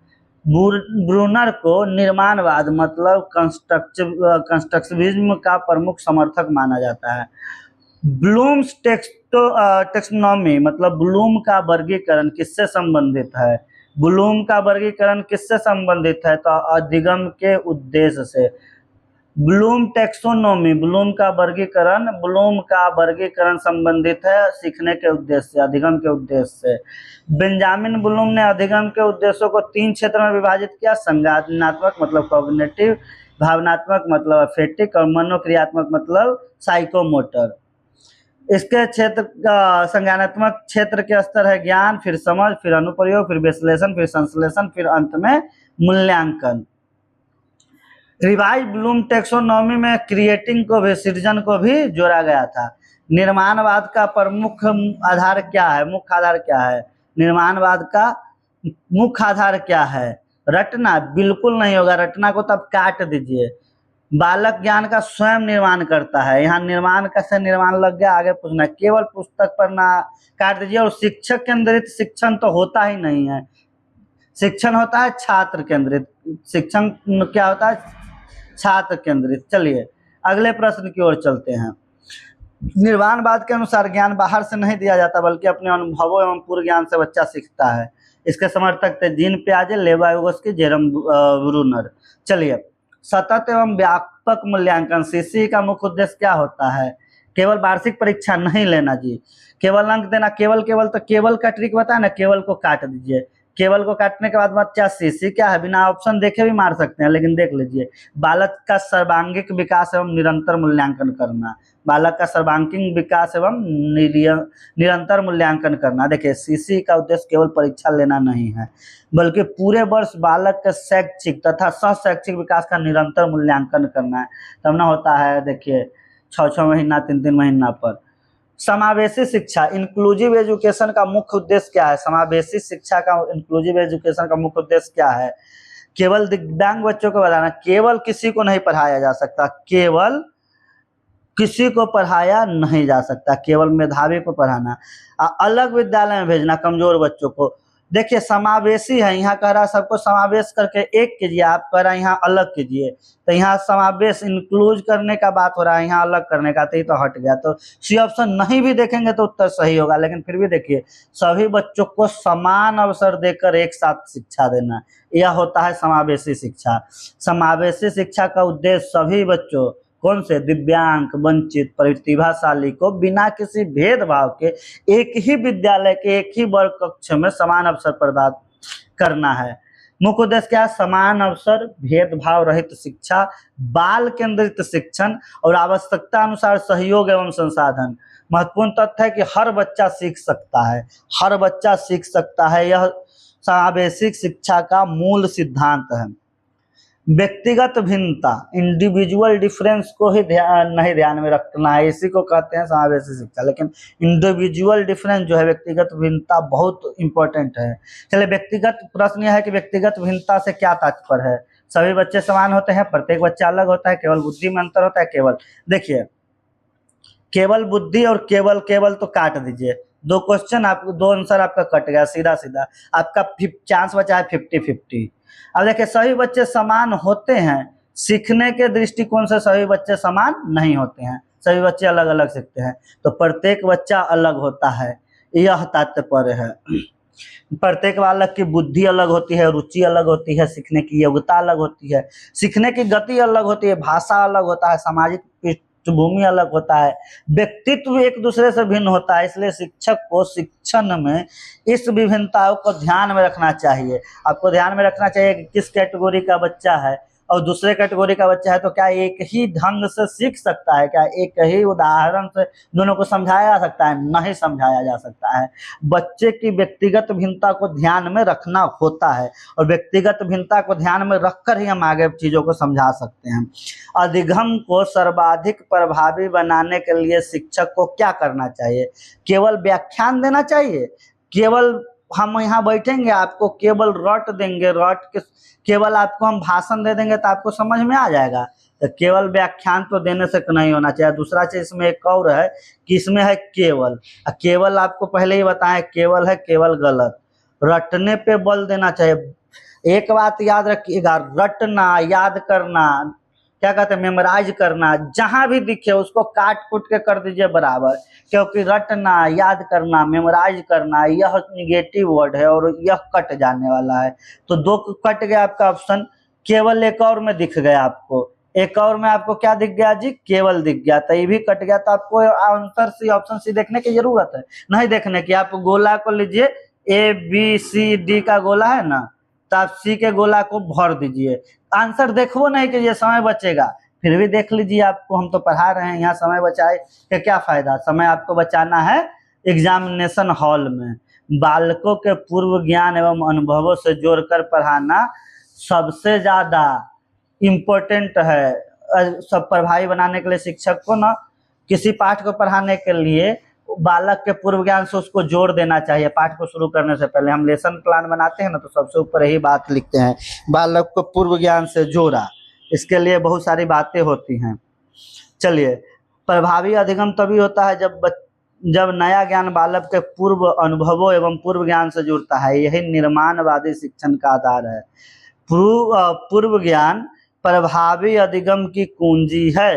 ब्रूनर को निर्माणवाद मतलब कंस्ट्रक्टिविज्म का प्रमुख समर्थक माना जाता है। ब्लूम्स टेक्सोनॉमी मतलब ब्लूम का वर्गीकरण किससे संबंधित है, ब्लूम का वर्गीकरण किससे संबंधित है, तो अधिगम के उद्देश्य से। ब्लूम टेक्सोनोमी, ब्लूम का वर्गीकरण संबंधित है सीखने के उद्देश्य से, अधिगम के उद्देश्य से। बेंजामिन ब्लूम ने अधिगम के उद्देश्यों को 3 क्षेत्र में विभाजित किया, संज्ञानात्मक मतलब कॉग्निटिव, भावनात्मक मतलब अफेक्टिव और मनोक्रियात्मक मतलब साइकोमोटर। इसके क्षेत्र का संज्ञानात्मक क्षेत्र के स्तर है ज्ञान, फिर समझ, फिर अनुप्रयोग, फिर विश्लेषण, फिर संश्लेषण, फिर अंत में मूल्यांकन। रिवाइज ब्लूम टेक्सोनॉमी में क्रिएटिंग को भी, सृजन को भी जोड़ा गया था। निर्माणवाद का प्रमुख आधार क्या है, मुख्य आधार क्या है, निर्माणवाद का मुख्य आधार क्या है, रटना। बिल्कुल नहीं होगा, रटना को तब काट दीजिए। बालक ज्ञान का स्वयं निर्माण करता है, यहाँ निर्माण कैसे निर्माण लग गया, आगे पूछना। केवल पुस्तक पर ना काट दीजिए। और शिक्षक केंद्रित शिक्षण तो होता ही नहीं है, शिक्षण होता है छात्र केंद्रित। शिक्षण क्या होता है, छात्र केंद्रित। चलिए अगले प्रश्न की ओर चलते हैं। निर्वाणवाद के अनुसार ज्ञान बाहर से नहीं दिया जाता बल्कि अपने अनुभवों एवं पूर्व ज्ञान से बच्चा सीखता है। इसके समर्थक थे जीन पियाजे, लेवाइगोस्की, जेरम ब्रूनर। चलिए, सतत एवं व्यापक मूल्यांकन, सीसी का मुख्य उद्देश्य क्या होता है, केवल वार्षिक परीक्षा नहीं लेना जी, केवल अंक देना। केवल तो केवल का ट्रिक बताया ना, केवल को काट दीजिए। केवल को काटने के बाद बच्चा सीसी क्या है, बिना ऑप्शन देखे भी मार सकते हैं, लेकिन देख लीजिए। बालक का सर्वांगीण विकास एवं निरंतर मूल्यांकन करना, बालक का सर्वांगीण विकास एवं निरंतर मूल्यांकन करना। देखिए, सीसी का उद्देश्य केवल परीक्षा लेना नहीं है बल्कि पूरे वर्ष बालक के शैक्षिक तथा सह शैक्षिक विकास का निरंतर मूल्यांकन करना है। तब ना होता है, देखिए 6 महीना 3 महीना पर। समावेशी शिक्षा, इंक्लूसिव एजुकेशन का मुख्य उद्देश्य क्या है, समावेशी शिक्षा का, इंक्लूसिव एजुकेशन का मुख्य उद्देश्य क्या है, केवल दिव्यांग बच्चों को बताना। केवल किसी को नहीं पढ़ाया जा सकता, केवल किसी को पढ़ाया नहीं जा सकता, केवल मेधावी को पढ़ाना। अलग विद्यालय में भेजना कमजोर बच्चों को। देखिए, समावेशी है, यहाँ कह रहा है सबको समावेश करके एक कीजिए, आप कह रहा है यहाँ अलग कीजिए। तो यहाँ समावेश इंक्लूज करने का बात हो रहा है, यहाँ अलग करने का, तो हट गया। तो सी ऑप्शन नहीं भी देखेंगे तो उत्तर सही होगा। लेकिन फिर भी देखिए, सभी बच्चों को समान अवसर देकर एक साथ शिक्षा देना, यह होता है समावेशी शिक्षा। समावेशी शिक्षा का उद्देश्य सभी बच्चों, कौन से, दिव्यांग, वंचित, प्रतिभाशाली को बिना किसी भेदभाव के एक ही विद्यालय के एक ही वर्ग कक्ष में समान अवसर प्रदान करना है। मुख्य उद्देश्य क्या है, समान अवसर, भेदभाव रहित शिक्षा, बाल केंद्रित शिक्षण और आवश्यकता अनुसार सहयोग एवं संसाधन। महत्वपूर्ण तथ्य है कि हर बच्चा सीख सकता है, हर बच्चा सीख सकता है, यह समावेशी शिक्षा का मूल सिद्धांत है। व्यक्तिगत भिन्नता, इंडिविजुअल डिफरेंस को ही ध्यान में रखना है, इसी को कहते हैं समावेशी शिक्षा। लेकिन इंडिविजुअल डिफरेंस जो है, व्यक्तिगत भिन्नता बहुत इंपॉर्टेंट है। चलिए, व्यक्तिगत प्रश्न यह है कि व्यक्तिगत भिन्नता से क्या तात्पर्य है। सभी बच्चे समान होते हैं, प्रत्येक बच्चा अलग होता है, केवल बुद्धि में अंतर होता है। केवल देखिए, केवल बुद्धि और केवल तो काट दीजिए, दो क्वेश्चन आपको, दो आंसर आपका कट गया सीधा सीधा, आपका चांस बचा है 50-50। अब देखिए सभी बच्चे समान होते हैं, सीखने के दृष्टिकोण से सभी बच्चे समान नहीं होते हैं, सभी बच्चे अलग अलग सीखते हैं, तो प्रत्येक बच्चा अलग होता है, यह तात्पर्य है। प्रत्येक बालक की बुद्धि अलग होती है, रुचि अलग होती है, सीखने की योग्यता अलग होती है, सीखने की गति अलग होती है, भाषा अलग होता है, सामाजिक पृष्ठभूमि अलग होता है, व्यक्तित्व एक दूसरे से भिन्न होता है। इसलिए शिक्षक को शिक्षण में इस विभिन्नताओं को ध्यान में रखना चाहिए। आपको ध्यान में रखना चाहिए कि किस कैटेगरी का बच्चा है और दूसरे कैटेगरी का बच्चा है, तो क्या एक ही ढंग से सीख सकता है, क्या एक ही उदाहरण से दोनों को समझाया जा सकता है? नहीं समझाया जा सकता है। बच्चे की व्यक्तिगत भिन्नता को ध्यान में रखना होता है, और व्यक्तिगत भिन्नता को ध्यान में रखकर ही हम आगे चीजों को समझा सकते हैं। अधिगम को सर्वाधिक प्रभावी बनाने के लिए शिक्षक को क्या करना चाहिए? केवल व्याख्यान देना चाहिए? केवल हम यहाँ बैठेंगे, आपको केवल रट देंगे, केवल आपको हम भाषण दे देंगे तो आपको समझ में आ जाएगा? तो केवल व्याख्यान तो देने से नहीं होना चाहिए। दूसरा चीज इसमें एक और है कि इसमें है केवल। केवल आपको पहले ही बताएं, केवल है, केवल गलत। रटने पे बल देना चाहिए। एक बात याद रखिएगा, रटना, याद करना, क्या कहते हैं, मेमोराइज करना, जहां भी दिखे उसको काट कूट के कर दीजिए बराबर, क्योंकि रटना, याद करना, मेमोराइज करना यह निगेटिव वर्ड है और यह कट जाने वाला है। तो दो कट गया आपका ऑप्शन। केवल एक और में दिख गया आपको, एक और में आपको क्या दिख गया जी? केवल दिख गया, तो ये भी कट गया। तो आपको आंसर सी, ऑप्शन सी देखने की जरूरत है, नहीं देखने की। आप गोला को लीजिए, ABCD का गोला है ना, तो आप सी के गोला को भर दीजिए। आंसर देखो नहीं कि ये समय बचेगा, फिर भी देख लीजिए। आपको हम तो पढ़ा रहे हैं, यहाँ समय बचाए कि क्या फायदा? समय आपको बचाना है एग्जामिनेशन हॉल में। बालकों के पूर्व ज्ञान एवं अनुभवों से जोड़कर पढ़ाना सबसे ज्यादा इम्पोर्टेंट है। सब प्रभावी बनाने के लिए शिक्षक को ना, किसी पाठ को पढ़ाने के लिए बालक के पूर्व ज्ञान से उसको जोड़ देना चाहिए। पाठ को शुरू करने से पहले हम लेसन प्लान बनाते हैं ना, तो सबसे ऊपर यही बात लिखते हैं, बालक को पूर्व ज्ञान से जोड़ा। इसके लिए बहुत सारी बातें होती हैं। चलिए, प्रभावी अधिगम तभी होता है जब नया ज्ञान बालक के पूर्व अनुभवों एवं पूर्व ज्ञान से जुड़ता है। यही निर्माणवादी शिक्षण का आधार है। पूर्व ज्ञान प्रभावी अधिगम की कुंजी है।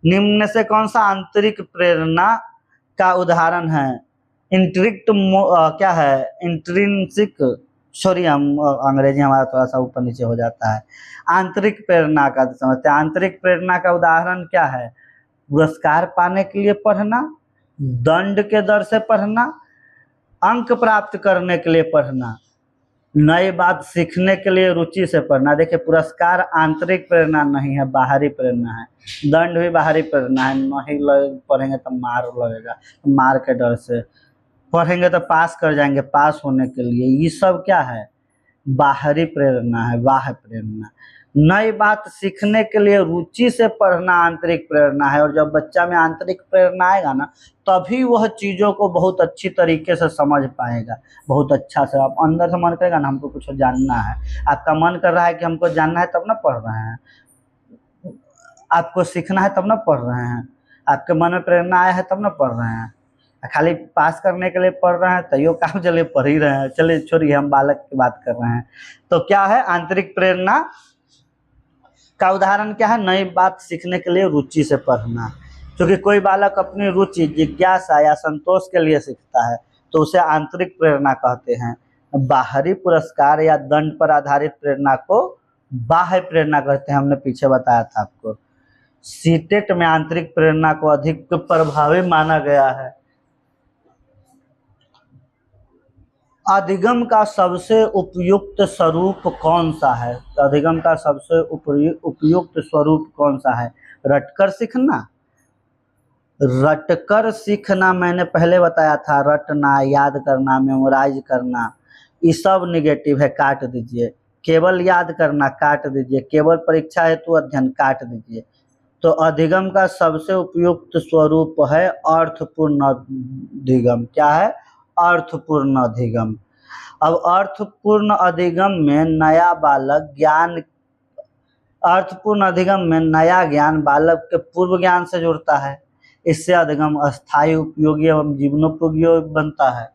निम्न से कौन सा आंतरिक प्रेरणा का उदाहरण है? क्या है? इंट्रिंसिक, सॉरी, हम अंग्रेजी हमारा थोड़ा सा ऊपर नीचे हो जाता है। आंतरिक प्रेरणा का समझते हैं। आंतरिक प्रेरणा का उदाहरण क्या है? पुरस्कार पाने के लिए पढ़ना, दंड के दर से पढ़ना, अंक प्राप्त करने के लिए पढ़ना, नई बात सीखने के लिए रुचि से पढ़ना। देखिए, पुरस्कार आंतरिक प्रेरणा नहीं है, बाहरी प्रेरणा है। दंड भी बाहरी प्रेरणा है। नहीं पढ़ेंगे तो मार लगेगा, मार के डर से पढ़ेंगे तो पास कर जाएंगे, पास होने के लिए। ये सब क्या है? बाहरी प्रेरणा है, बाह्य प्रेरणा। नई बात सीखने के लिए रुचि से पढ़ना आंतरिक प्रेरणा है। और जब बच्चा में आंतरिक प्रेरणा आएगा ना, तभी वह चीजों को बहुत अच्छी तरीके से समझ पाएगा, बहुत अच्छा से। आप अंदर से मन करेगा ना, हमको कुछ जानना है, आपका मन कर रहा है कि हमको जानना है, तब ना पढ़ रहे हैं। आपको सीखना है तब ना पढ़ रहे हैं, आपके मन में प्रेरणा आया है तब ना पढ़ रहे हैं। खाली पास करने के लिए पढ़ रहे हैं तो यो काम, चलिए पढ़ ही रहे हैं। चलिए छोड़िए, हम बालक की बात कर रहे हैं। तो क्या है आंतरिक प्रेरणा का उदाहरण? क्या है? नई बात सीखने के लिए रुचि से पढ़ना। क्योंकि कोई बालक अपनी रुचि, जिज्ञासा या संतोष के लिए सीखता है, तो उसे आंतरिक प्रेरणा कहते हैं। बाहरी पुरस्कार या दंड पर आधारित प्रेरणा को बाह्य प्रेरणा कहते हैं। हमने पीछे बताया था आपको। सीटेट में आंतरिक प्रेरणा को अधिक प्रभावी माना गया है। अधिगम का सबसे उपयुक्त स्वरूप कौन सा है? अधिगम का सबसे उपयुक्त स्वरूप कौन सा है? रटकर सीखना। रटकर सीखना मैंने पहले बताया था, रटना, याद करना, मेमोराइज करना, ये सब निगेटिव है, काट दीजिए। केवल याद करना काट दीजिए, केवल परीक्षा हेतु अध्ययन काट दीजिए। तो अधिगम का सबसे उपयुक्त स्वरूप है अर्थपूर्ण अधिगम। क्या है? अर्थपूर्ण अधिगम। अब अर्थपूर्ण अधिगम में नया ज्ञान बालक के पूर्व ज्ञान से जुड़ता है। इससे अधिगम अस्थायी, उपयोगी एवं जीवनोपयोगी बनता है।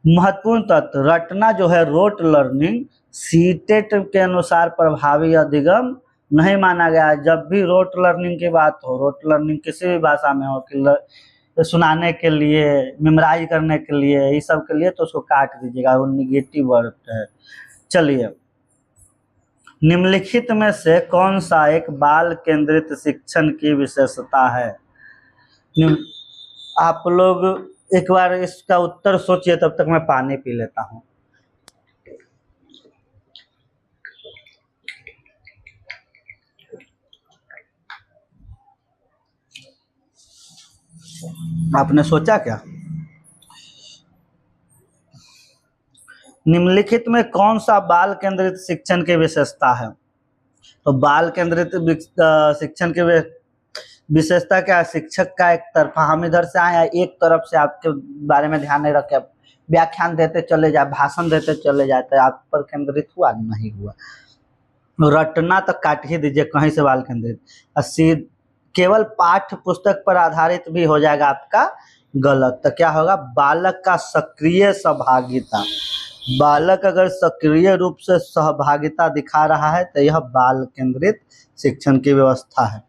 महत्वपूर्ण तत्व, रटना जो है रोट लर्निंग सीटेट के अनुसार प्रभावी अधिगम नहीं माना गया है। जब भी रोट लर्निंग की बात हो, रोट लर्निंग किसी भी भाषा में हो कि सुनाने के लिए, मेमोराइज करने के लिए, इस सब के लिए, तो उसको काट दीजिएगा, वो निगेटिव वर्ड है। चलिए, निम्नलिखित में से कौन सा एक बाल केंद्रित शिक्षण की विशेषता है? आप लोग एक बार इसका उत्तर सोचिए, तब तक मैं पानी पी लेता हूं। आपने सोचा क्या? निम्नलिखित में कौन सा बाल केंद्रित शिक्षण की विशेषता है? तो बाल केंद्रित शिक्षण की विशेषता क्या है? शिक्षक का एक तरफा, हम इधर से आए एक तरफ से आपके बारे में ध्यान नहीं रखे, व्याख्यान देते चले जाए, भाषण देते चले जाते, आप पर केंद्रित हुआ नहीं हुआ। रटना तो काट ही दीजिए, कहीं से बाल केंद्रित। केवल पाठ्य पुस्तक पर आधारित भी हो जाएगा आपका गलत। तो क्या होगा? बालक का सक्रिय सहभागिता। बालक अगर सक्रिय रूप से सहभागिता दिखा रहा है तो यह बाल केंद्रित शिक्षण की व्यवस्था है।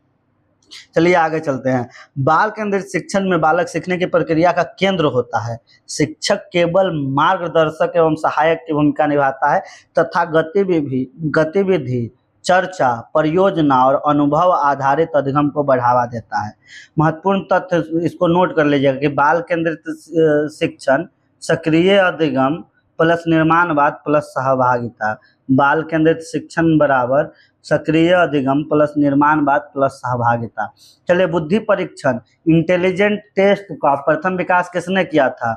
चलिए आगे चलते हैं। बाल केंद्रित शिक्षण में बालक सीखने की प्रक्रिया का केंद्र होता है। शिक्षक केवल मार्गदर्शक एवं सहायक की भूमिका निभाता है तथा गतिविधि, चर्चा, परियोजना और अनुभव आधारित अधिगम को बढ़ावा देता है। महत्वपूर्ण तथ्य इसको नोट कर लीजिएगा कि बाल केंद्रित शिक्षण सक्रिय अधिगम प्लस निर्माणवाद प्लस सहभागिता। बाल केंद्रित शिक्षण बराबर सक्रिय अधिगम प्लस निर्माणवाद प्लस सहभागिता। चलिए, बुद्धि परीक्षण, इंटेलिजेंट टेस्ट का प्रथम विकास किसने किया था?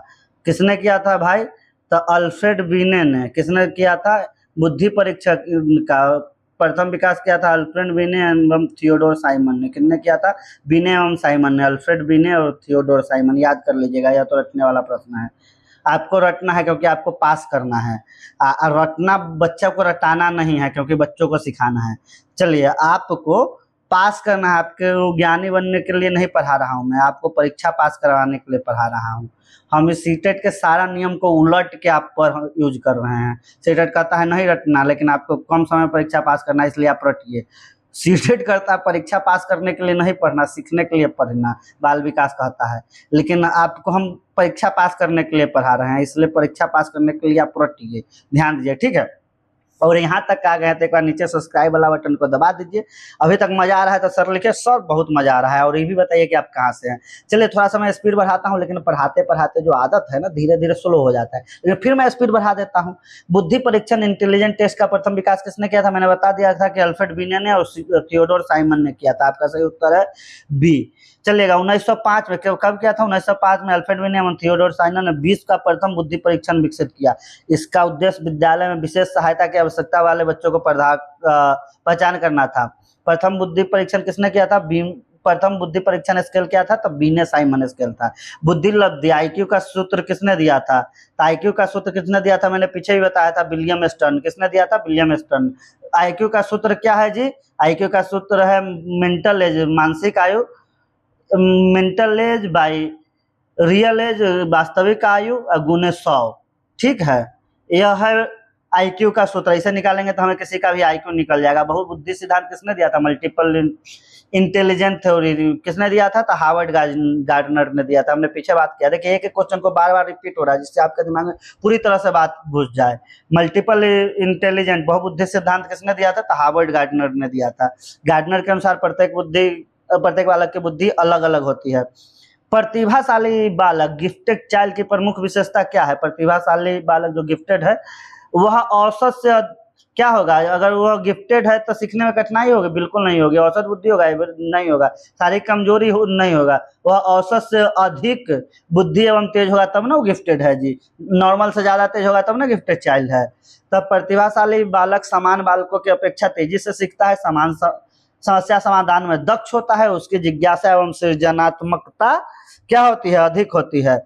किसने किया था भाई? तो अल्फ्रेड बीने ने। किसने किया था? बुद्धि परीक्षक का प्रथम विकास किया था अल्फ्रेड बीने एवं थियोडोर साइमन ने। किसने किया था? बीने एवं साइमन ने। अल्फ्रेड बीने और थियोडोर साइमन, याद कर लीजिएगा, यह तो रटने वाला प्रश्न है। आपको रटना है क्योंकि आपको पास करना है। रटना बच्चा को रटाना नहीं है, क्योंकि बच्चों को सिखाना है। चलिए, आपको पास करना है, आपके ज्ञानी बनने के लिए नहीं पढ़ा रहा हूँ मैं, आपको परीक्षा पास करवाने के लिए पढ़ा रहा हूँ। हम इस सीटेट के सारा नियम को उलट के आप पर यूज कर रहे हैं। सीटेट कहता है नहीं रटना, लेकिन आपको कम समय परीक्षा पास करना है, इसलिए आप रटिए। सीटेट करता है परीक्षा पास करने के लिए नहीं पढ़ना, सीखने के लिए पढ़ना, बाल विकास कहता है। लेकिन आपको हम परीक्षा पास करने के लिए पढ़ा रहे हैं, इसलिए परीक्षा पास करने के लिए आप रटिए, ध्यान दीजिए, ठीक है। और यहाँ तक आ गए तो एक बार नीचे सब्सक्राइब वाला बटन को दबा दीजिए। अभी तक मजा आ रहा है तो सर लिखिए सर बहुत मजा आ रहा है, और ये भी बताइए कि आप कहाँ से हैं। चलिए, थोड़ा सा मैं स्पीड बढ़ाता हूँ, लेकिन पढ़ाते पढ़ाते जो आदत है ना, धीरे धीरे स्लो हो जाता है, लेकिन फिर मैं स्पीड बढ़ा देता हूँ। बुद्धि परीक्षण इंटेलिजेंट टेस्ट का प्रथम विकास किसने किया था? मैंने बता दिया था कि अल्फ्रेड बीने ने और थियोडोर साइमन ने किया था। आपका सही उत्तर है बी। चलेगा, 1905 में। कब किया था? 1905 में अल्फ्रेड बीने और थियोडोर साइमन ने 20 का प्रथम बुद्धि परीक्षण विकसित किया। इसका उद्देश्य विद्यालय में विशेष सहायता की आवश्यकता वाले बच्चों को पहचान करना था। प्रथम बुद्धि परीक्षण किसने किया था? प्रथम बुद्धि परीक्षण स्केल क्या था? तब बीने साइमन स्केल था। बुद्धि लब्धि, आईक्यू का सूत्र किसने दिया था? तो आईक्यू का सूत्र किसने दिया था? मैंने पीछे ही बताया था, विलियम स्टर्न। किसने दिया था? William stern. आईक्यू का सूत्र क्या है जी? आईक्यू का सूत्र है मेंटल एज, मानसिक आयु, mental age by real age, वास्तविक आयु, गुने 100। ठीक है, यह है आईक्यू का सूत्र। इसे निकालेंगे तो हमें किसी का भी आईक्यू निकल जाएगा। बहुबुद्धि सिद्धांत किसने दिया था? मल्टीपल इंटेलिजेंट थ्योरी किसने दिया था? तो हार्वर्ड गार्डनर ने दिया था। हमने पीछे बात किया। देखिए, एक एक क्वेश्चन को बार बार रिपीट हो रहा है, जिससे आपके दिमाग में पूरी तरह से बात घुस जाए। मल्टीपल इंटेलिजेंट बहुबुद्धि सिद्धांत किसने दिया था? तो हार्वर्ड गार्डनर ने दिया था। गार्डनर के अनुसार प्रत्येक बालक की बुद्धि अलग अलग होती है। प्रतिभाशाली बालक, गिफ्टेड चाइल्ड की प्रमुख विशेषता क्या है? प्रतिभाशाली बालक जो गिफ्टेड है, वह औसत से क्या होगा? अगर वह गिफ्टेड है तो सीखने में कठिनाई होगी? बिल्कुल नहीं होगी। औसत बुद्धि होगा? नहीं होगा। शारीरिक कमजोरी नहीं होगा। वह औसत से अधिक बुद्धि एवं तेज होगा, तब ना वो गिफ्टेड है जी। नॉर्मल से ज्यादा तेज होगा तब ना गिफ्टेड चाइल्ड है। तब प्रतिभाशाली बालक समान बालकों की अपेक्षा तेजी से सीखता है, समान समस्या समाधान में दक्ष होता है, उसकी जिज्ञासा एवं सृजनात्मकता क्या होती है? अधिक होती है।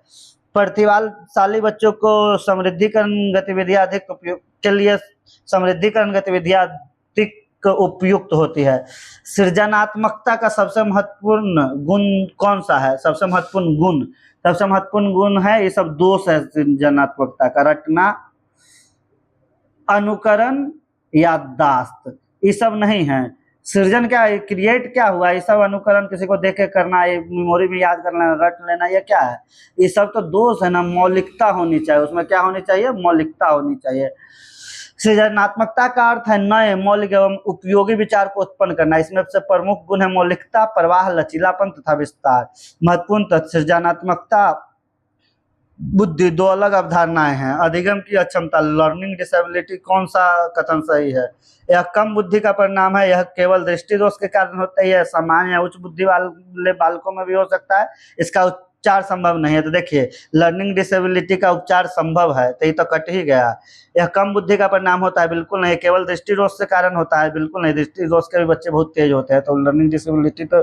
प्रतिभाशाली बच्चों को समृद्धिकरण गतिविधियां अधिक उपयोग के लिए समृद्धिकरण गतिविधियां अधिक उपयुक्त होती है। सृजनात्मकता का सबसे महत्वपूर्ण गुण कौन सा है? सबसे महत्वपूर्ण गुण है, ये सब दोष है सृजनात्मकता का, रटना, अनुकरण, याददाश्त, ये सब नहीं है। सृजन क्या है? क्रिएट क्या हुआ? ये सब अनुकरण, किसी को देख के करना, ये मेमोरी में याद कर लेना, रट लेना, ये क्या है? ये सब तो दोष है ना। मौलिकता होनी चाहिए उसमें। क्या होनी चाहिए? मौलिकता होनी चाहिए। सृजनात्मकता का अर्थ है नए, मौलिक एवं उपयोगी विचार को उत्पन्न करना। इसमें से प्रमुख गुण है मौलिकता, प्रवाह, लचीलापन तथा विस्तार। महत्वपूर्ण तथ्य, सृजनात्मकता, बुद्धि, दो अलग अवधारणाएं हैं। अधिगम की अक्षमता, लर्निंग डिसेबिलिटी, कौन सा कथन सही है? यह कम बुद्धि का परिणाम है। यह केवल दृष्टि दोष के कारण होता है। सामान्य या उच्च बुद्धि वाले बालकों में भी हो सकता है। इसका उपचार संभव नहीं है। तो देखिए, लर्निंग डिसेबिलिटी का उपचार संभव है, तो ये तो कट ही गया। यह कम बुद्धि का परिणाम होता है, बिल्कुल नहीं। केवल दृष्टि दोष से कारण होता है, बिल्कुल नहीं। दृष्टि दोष के भी बच्चे बहुत तेज होते हैं, तो लर्निंग डिसेबिलिटी तो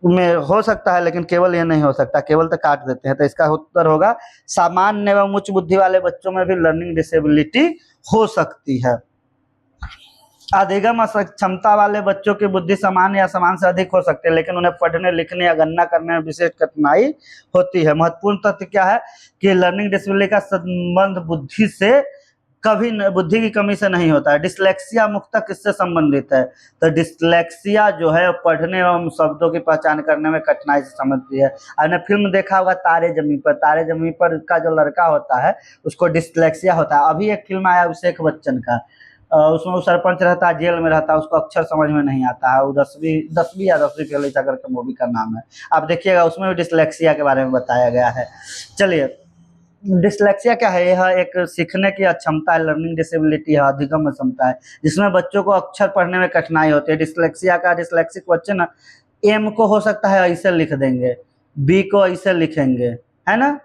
में हो सकता है, लेकिन केवल ये नहीं हो सकता। केवल तो काट देते हैं। तो इसका उत्तर होगा सामान्य एवं उच्च बुद्धि वाले बच्चों में भी लर्निंग डिसेबिलिटी हो सकती है। अधिगम क्षमता वाले बच्चों की बुद्धि समान या समान से अधिक हो सकती है, लेकिन उन्हें पढ़ने, लिखने या गणना करने में विशेष कठिनाई होती है। महत्वपूर्ण तथ्य क्या है कि लर्निंग डिसेबिलिटी का संबंध बुद्धि से कभी बुद्धि की कमी से नहीं होता है। डिसलेक्सिया मुख्यतः किससे संबंधित है? तो डिसलेक्सिया जो है पढ़ने एवं शब्दों की पहचान करने में कठिनाई से संबंधित है। आपने फिल्म देखा होगा तारे जमीन पर। तारे जमीन पर का जो लड़का होता है उसको डिसलेक्सिया होता है। अभी एक फिल्म आया अभिषेक बच्चन का, उसमें वो सरपंच रहता है, जेल में रहता है, उसको अक्षर समझ में नहीं आता है। वो 10वीं या 10वीं फेल ऐसा करके मूवी का नाम है, आप देखिएगा। उसमें भी डिसलेक्सिया के बारे में बताया गया है। चलिए, डिसलेक्सिया क्या है? यह एक सीखने की अक्षमता है। लर्निंग डिसेबिलिटी है अधिगम क्षमता है, जिसमें बच्चों को अक्षर पढ़ने में कठिनाई होती है। डिसलेक्सिया का डिसलेक्सिक बच्चे ना एम को हो सकता है ऐसे लिख देंगे, बी को ऐसे लिखेंगे, है ना,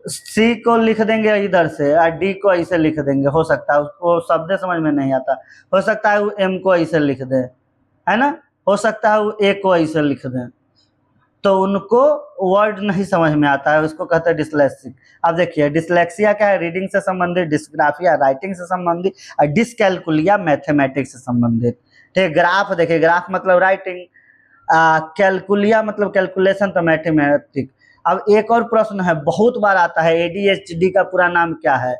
सी को लिख देंगे इधर से, और डी को ऐसे लिख देंगे। हो सकता है उसको शब्द समझ में नहीं आता। हो सकता है वो एम को ऐसे लिख दे, है ना। हो सकता है वो ए को ऐसे लिख दें, तो उनको वर्ड नहीं समझ में आता है, उसको कहते हैं डिसलेक्सिक। अब देखिए, डिसलेक्सिया क्या है? रीडिंग से संबंधित, डिस्ग्राफिया राइटिंग से संबंधित, और डिसकैलकुलिया मैथमेटिक्स से संबंधित। ठीक, ग्राफ देखिए, ग्राफ मतलब राइटिंग, कैलकुलिया मतलब कैलकुलेशन, तो मैथमेटिक्स। अब एक और प्रश्न है, बहुत बार आता है, एडीएचडी का पूरा नाम क्या है?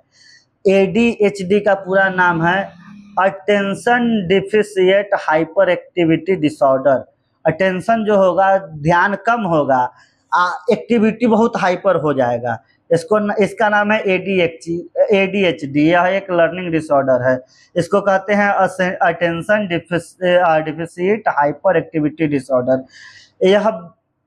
एडीएचडी का पूरा नाम है attention deficit hyper activity disorder. Attention जो होगा, ध्यान कम होगा, एक्टिविटी बहुत हाइपर हो जाएगा। इसका नाम है एडीएचडी। यह एक लर्निंग डिसऑर्डर है। इसको कहते हैं attention deficit hyper activity disorder. यह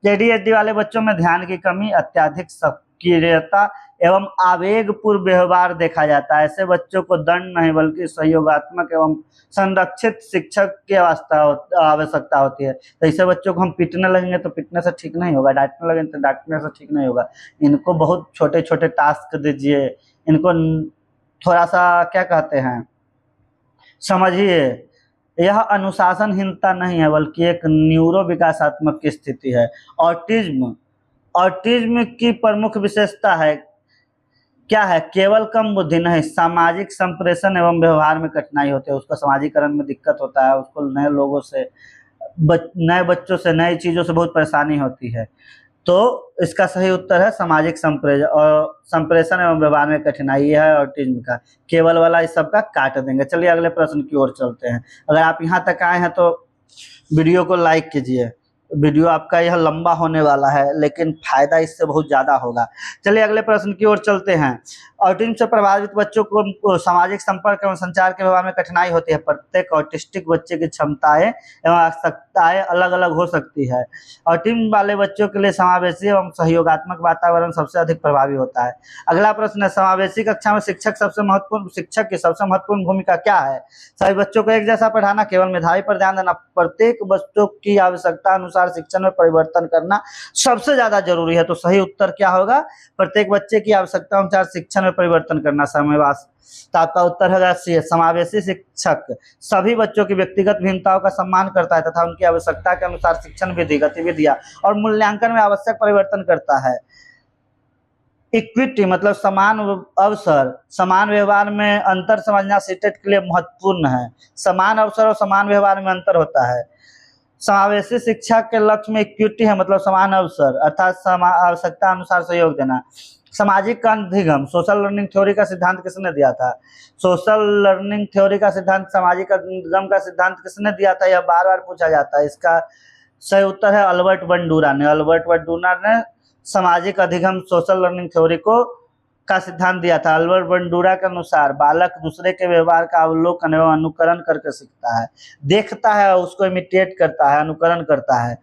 एडीएचडी वाले बच्चों में ध्यान की कमी, अत्यधिक सक्रियता एवं आवेगपूर्ण व्यवहार देखा जाता है। ऐसे बच्चों को दंड नहीं बल्कि सहयोगात्मक एवं संरक्षित शिक्षक की आवश्यकता होती है। तो ऐसे बच्चों को हम पीटने लगेंगे तो पीटने से ठीक नहीं होगा, डांटने लगेंगे तो डांटने से ठीक नहीं होगा। इनको बहुत छोटे छोटे टास्क दीजिए, इनको थोड़ा सा क्या कहते हैं समझिए। यह अनुशासनहीनता नहीं है बल्कि एक न्यूरो विकासात्मक की स्थिति है। ऑटिज्म की प्रमुख विशेषता है क्या है? केवल कम बुद्धि नहीं, सामाजिक संप्रेषण एवं व्यवहार में कठिनाई होती है। उसको समाजीकरण में दिक्कत होता है, उसको नए लोगों से, नए बच्चों से, नई चीज़ों से बहुत परेशानी होती है। तो इसका सही उत्तर है सामाजिक संप्रेषण एवं व्यवहार में कठिनाई है ऑटिज्म का। केवल वाला इस सब का काट देंगे। चलिए अगले प्रश्न की ओर चलते हैं। अगर आप यहाँ तक आए हैं तो वीडियो को लाइक कीजिए। वीडियो आपका यह लंबा होने वाला है, लेकिन फायदा इससे बहुत ज्यादा होगा। चलिए अगले प्रश्न की ओर चलते हैं। ऑटिज्म से प्रभावित बच्चों को सामाजिक संपर्क एवं संचार के व्यवहार में कठिनाई होती है। प्रत्येक ऑटिस्टिक बच्चे की क्षमताएं एवं आवश्यकताएं अलग अलग हो सकती है। ऑटिज्म वाले बच्चों के लिए समावेशी एवं सहयोगात्मक वातावरण सबसे अधिक प्रभावी होता है। अगला प्रश्न है, समावेशी कक्षा में शिक्षक की सबसे महत्वपूर्ण भूमिका क्या है? सभी बच्चों को एक जैसा पढ़ाना, केवल मेधावी पर ध्यान देना, प्रत्येक बच्चों की आवश्यकता अनुसार शिक्षण में परिवर्तन करना सबसे ज्यादा जरूरी है। तो सही उत्तर क्या होगा? प्रत्येक बच्चे की आवश्यकता अनुसार शिक्षण में परिवर्तन करना। तो आपका उत्तर होगा समावेशी शिक्षक सभी बच्चों की व्यक्तिगत भिन्नताओं का सम्मान करता है तथा उनकी आवश्यकता के अनुसार शिक्षण विधि, गतिविधियां और मूल्यांकन में आवश्यक परिवर्तन करता है। इक्विटी मतलब समान अवसर, समान व्यवहार में अंतर समझना सीटेट के लिए महत्वपूर्ण है। समान अवसर और समान व्यवहार में अंतर होता है। समावेशी शिक्षा के लक्ष्य में इक्विटी है मतलब समान अवसर अर्थात आवश्यकता अनुसार सहयोग देना। सामाजिक अधिगम, सोशल लर्निंग थ्योरी का सिद्धांत किसने दिया था? सोशल लर्निंग थ्योरी का सिद्धांत, सामाजिक अधिगम का सिद्धांत किसने दिया था? यह बार बार पूछा जाता है। इसका सही उत्तर है अल्बर्ट बंडूरा ने। अल्बर्ट बंडूरा ने सामाजिक अधिगम सोशल लर्निंग थ्योरी को का सिद्धांत दिया था। अल्बर्ट बंडूरा के अनुसार बालक दूसरे के व्यवहार का अवलोकन एवं अनुकरण करके सीखता है, देखता है, उसको इमिटेट करता है, अनुकरण करता है।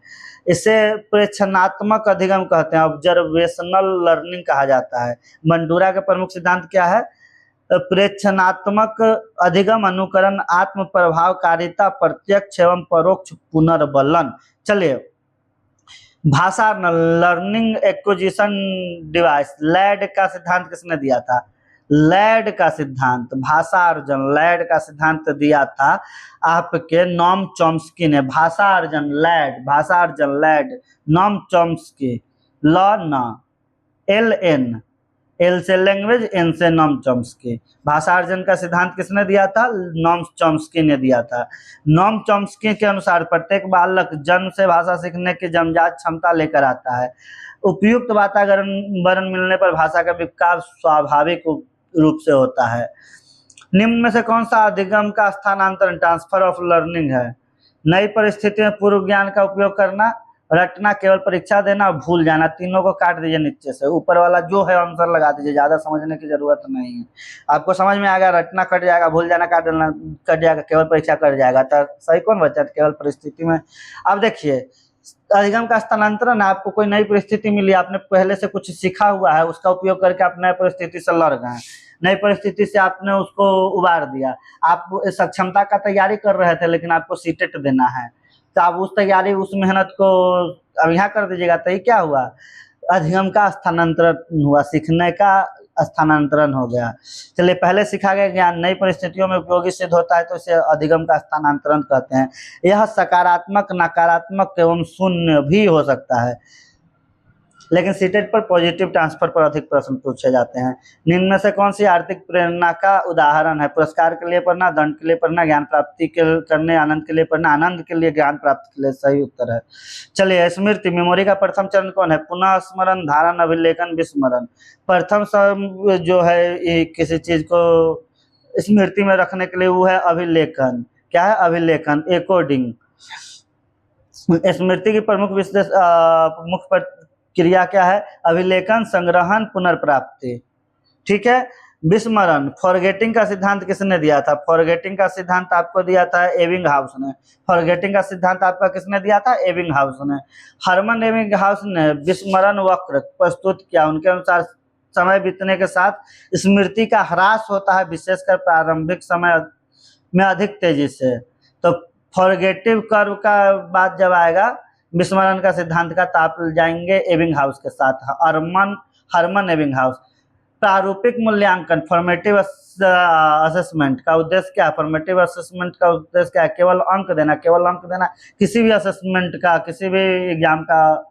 इसे प्रेक्षणात्मक अधिगम कहते हैं, ऑब्जर्वेशनल लर्निंग कहा जाता है। बंडूरा के प्रमुख सिद्धांत क्या है? प्रेक्षणात्मक अधिगम, अनुकरण, आत्म प्रभावकारिता, प्रत्यक्ष एवं परोक्ष पुनर्बलन। चलिए, भाषा लर्निंग एक्विजिशन डिवाइस, लैड का सिद्धांत किसने दिया था? लैड का सिद्धांत, भाषा अर्जन, लैड का सिद्धांत दिया था आपके नॉम चॉम्स्की ने। भाषा अर्जन लैड, भाषा अर्जन LAD, Noam Chomsky, L N, L से लैंग्वेज, एन से नॉम चॉम्स्की। भाषा अर्जन का सिद्धांत किसने दिया था? नॉम चॉम्स्की ने दिया था। नॉम चॉम्स्की के अनुसार प्रत्येक बालक जन्म से भाषा सीखने की जमजात क्षमता लेकर आता है। उपयुक्त वातावरण मिलने पर भाषा का विकास स्वाभाविक रूप से होता है। निम्न में से कौन सा अधिगम का स्थानांतरण, ट्रांसफर ऑफ लर्निंग है? नई परिस्थिति में पूर्व ज्ञान का उपयोग करना, रटना, केवल परीक्षा देना, भूल जाना। तीनों को काट दीजिए नीचे से, ऊपर वाला जो है आंसर लगा दीजिए, ज्यादा समझने की जरूरत नहीं है। आपको समझ में आएगा, रटना कट जाएगा, भूल जाना काट देना कट जाएगा, केवल परीक्षा कट जाएगा। तो सही कौन बचा? केवल परिस्थिति में। अब देखिए, अधिगम का स्थानांतरण, आपको कोई नई परिस्थिति मिली, आपने पहले से कुछ सीखा हुआ है, उसका उपयोग करके आप नई परिस्थिति से लड़ गए, नई परिस्थिति से आपने उसको उबार दिया। आप सक्षमता का तैयारी कर रहे थे लेकिन आपको सीटेट देना है, तो आप उस तैयारी, उस मेहनत को अब यहाँ कर दीजिएगा, तो ये क्या हुआ? अधिगम का स्थानांतरण हुआ, सीखने का स्थानांतरण हो गया। चलिए, पहले सीखा गया ज्ञान नई परिस्थितियों में उपयोगी सिद्ध होता है तो इसे अधिगम का स्थानांतरण कहते हैं। यह सकारात्मक, नकारात्मक एवं शून्य भी हो सकता है, लेकिन सीटेट पर पॉजिटिव ट्रांसफर पर अधिक प्रश्न पूछे जाते हैं। निम्न में से कौन सी आर्थिक प्रेरणा का उदाहरण है? पुरस्कार के लिए पढ़ना, दंड के लिए पढ़ना, ज्ञान प्राप्ति के करने, आनंद के लिए पढ़ना, आनंद के लिए, ज्ञान प्राप्ति के लिए। सही उत्तर है। चलिए, स्मृति, मेमोरी का प्रथम चरण कौन है? पुनः स्मरण, धारण, अभिलेखन, विस्मरण। प्रथम जो है किसी चीज को स्मृति में रखने के लिए वो है अभिलेखन। क्या है? अभिलेखन, एकोडिंग। स्मृति की प्रमुख विशेष मुख्य क्रिया क्या है? अभिलेखन, संग्रहण, पुनर्प्राप्ति। ठीक है। विस्मरण, फॉरगेटिंग का सिद्धांत किसने दिया था? फॉरगेटिंग का सिद्धांत आपको दिया था एबिंगहाउस ने। फॉरगेटिंग का सिद्धांत आपका किसने दिया था? एबिंगहाउस ने। हरमन एबिंगहाउस ने विस्मरण वक्र प्रस्तुत किया। उनके अनुसार समय बीतने के साथ स्मृति का ह्रास होता है, विशेषकर प्रारंभिक समय में अधिक तेजी से। तो फॉरगेटिव कर्व का बात जब आएगा विस्मरण का सिद्धांत का, तो आप जाएंगे एबिंगहाउस के साथ, हरमन एबिंगहाउस। प्रारूपिक मूल्यांकन, फॉर्मेटिव असेसमेंट का उद्देश्य क्या है? फॉर्मेटिव असेसमेंट का उद्देश्य क्या है? केवल अंक देना, केवल अंक देना। किसी भी असेसमेंट का, किसी भी एग्जाम का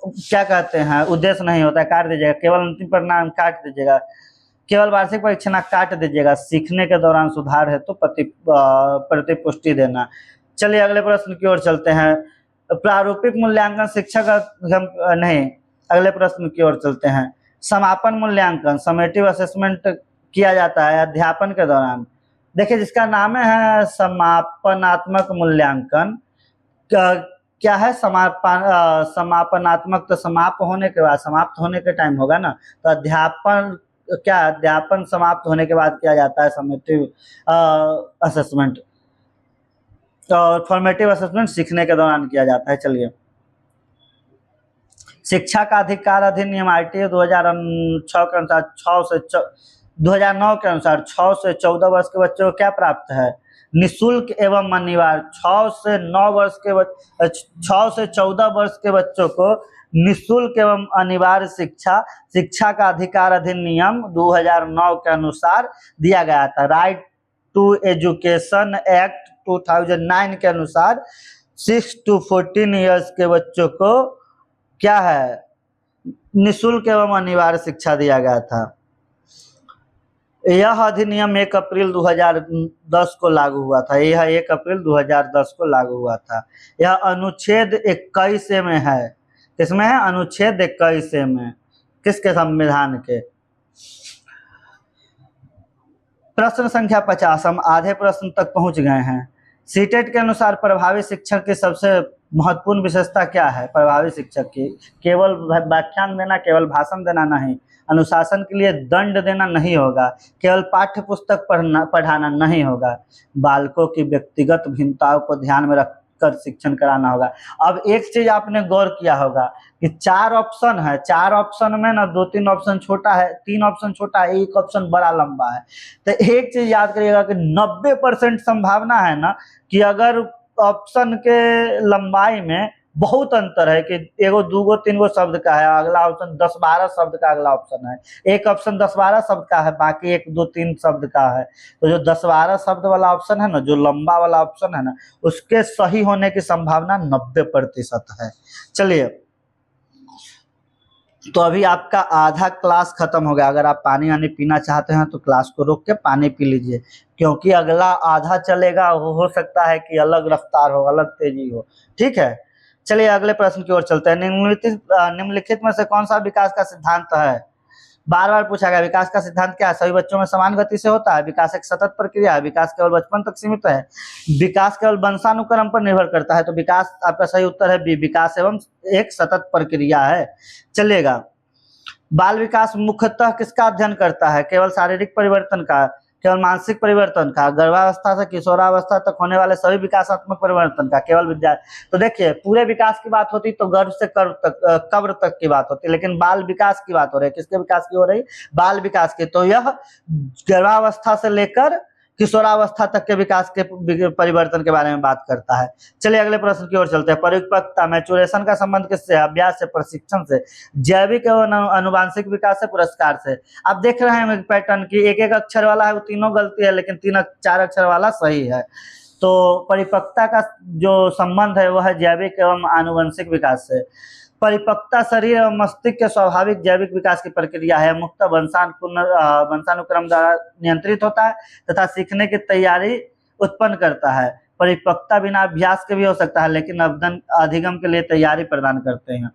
क्या कहते हैं, उद्देश्य नहीं होता है, काट दीजिएगा। केवल अंतिम परिणाम काट दीजिएगा, केवल वार्षिक परीक्षा काट दीजिएगा। सीखने के दौरान सुधार है तो प्रतिपुष्टि देना। चलिए, अगले प्रश्न की ओर चलते हैं। प्रारूपिक मूल्यांकन शिक्षक नहीं, अगले प्रश्न की ओर चलते हैं। समापन मूल्यांकन, समेटिव असेसमेंट किया जाता है अध्यापन के दौरान। देखिए, जिसका नाम है समापनात्मक मूल्यांकन, क्या है? समापनात्मक तो समाप्त होने के बाद, समाप्त होने के टाइम होगा ना, तो अध्यापन क्या? अध्यापन समाप्त होने के बाद किया जाता है समेटिव असेसमेंट, और फॉर्मेटिव असेसमेंट सीखने के दौरान किया जाता है। चलिए, शिक्षा का अधिकार अधिनियम आरटीए 2006 के अनुसार 2009 के अनुसार 6 से 14 वर्ष के बच्चों को क्या प्राप्त है? निःशुल्क एवं अनिवार्य। 6 से 14 वर्ष के बच्चों को निःशुल्क एवं अनिवार्य शिक्षा का अधिकार अधिनियम 2009 के अनुसार दिया गया था। राइट टू एजुकेशन एक्ट 2009 के अनुसार 6 to 14 ईयर्स के बच्चों को क्या है? निःशुल्क एवं अनिवार्य शिक्षा दिया गया था। यह अधिनियम 1 अप्रैल 2010 को लागू हुआ था। यह 1 अप्रैल 2010 को लागू हुआ था। यह अनुच्छेद 21 में है। किसमें है? अनुच्छेद 21 में। किसके? संविधान के। प्रश्न संख्या 50, हम आधे प्रश्न तक पहुंच गए हैं। सीटेट के अनुसार प्रभावी शिक्षक की सबसे महत्वपूर्ण विशेषता क्या है? प्रभावी शिक्षक की केवल व्याख्यान देना, केवल भाषण देना नहीं, अनुशासन के लिए दंड देना नहीं होगा, केवल पाठ्य पुस्तक पढ़ाना नहीं होगा, बालकों की व्यक्तिगत भिन्नताओं को ध्यान में रखकर शिक्षण कराना होगा। अब एक चीज आपने गौर किया होगा कि 4 ऑप्शन है, 4 ऑप्शन में ना 2-3 ऑप्शन छोटा है, 3 ऑप्शन छोटा है, 1 ऑप्शन बड़ा लंबा है। तो एक चीज याद करिएगा कि 90% संभावना है ना कि अगर ऑप्शन के लंबाई में बहुत अंतर है कि एगो 2 3 शब्द का है, अगला ऑप्शन 10-12 शब्द का अगला ऑप्शन है, एक ऑप्शन 10-12 शब्द का है, बाकी 1-2-3 शब्द का है। तो जो 10-12 शब्द वाला ऑप्शन है ना, जो लंबा वाला ऑप्शन है ना, उसके सही होने की संभावना 90% है। चलिए, तो अभी आपका आधा क्लास खत्म हो गया। अगर आप पानी वानी पीना चाहते हैं तो क्लास को रोक के पानी पी लीजिए, क्योंकि अगला आधा चलेगा, हो सकता है कि अलग रफ्तार हो, अलग तेजी हो। ठीक है, चलिए अगले प्रश्न की ओर चलते हैं। निम्नलिखित में से कौन सा विकास का सिद्धांत है? बार बार पूछा गया। विकास का सिद्धांत क्या है? सभी बच्चों में समान गति से होता है। विकास एक सतत प्रक्रिया है। विकास केवल बचपन तक सीमित है। विकास केवल वंशानुक्रम पर निर्भर करता है। तो विकास, आपका सही उत्तर है बी, विकास एवं एक सतत प्रक्रिया है। चलेगा। बाल विकास मुख्यतः किसका अध्ययन करता है? केवल शारीरिक परिवर्तन का, केवल मानसिक परिवर्तन का, गर्भावस्था से किशोरावस्था तक होने वाले सभी विकासात्मक परिवर्तन का, केवल विद्या। तो देखिए, पूरे विकास की बात होती तो गर्भ से कब्र तक की बात होती, लेकिन बाल विकास की बात हो रही है। किसके विकास की हो रही? बाल विकास की। तो यह गर्भावस्था से लेकर किशोरावस्था तक के विकास के परिवर्तन के बारे में बात करता है। चलिए अगले प्रश्न की ओर चलते हैं। परिपक्वता, मैचुरेशन का संबंध किससे? अभ्यास से, प्रशिक्षण से, जैविक एवं अनुवांशिक विकास से, पुरस्कार से। आप देख रहे हैं पैटर्न की एक एक अक्षर वाला है, वो तीनों गलती है, लेकिन 3-4 अक्षर वाला सही है। तो परिपक्वता का जो संबंध है वह है जैविक एवं आनुवंशिक विकास से। परिपक्वता शरीर एवं मस्तिष्क के स्वाभाविक जैविक विकास की प्रक्रिया है। मुक्त वंशानुक्रम द्वारा नियंत्रित होता है तथा सीखने की तैयारी उत्पन्न करता है। परिपक्वता बिना अभ्यास के भी हो सकता है, लेकिन अधिगम के लिए तैयारी प्रदान करते हैं।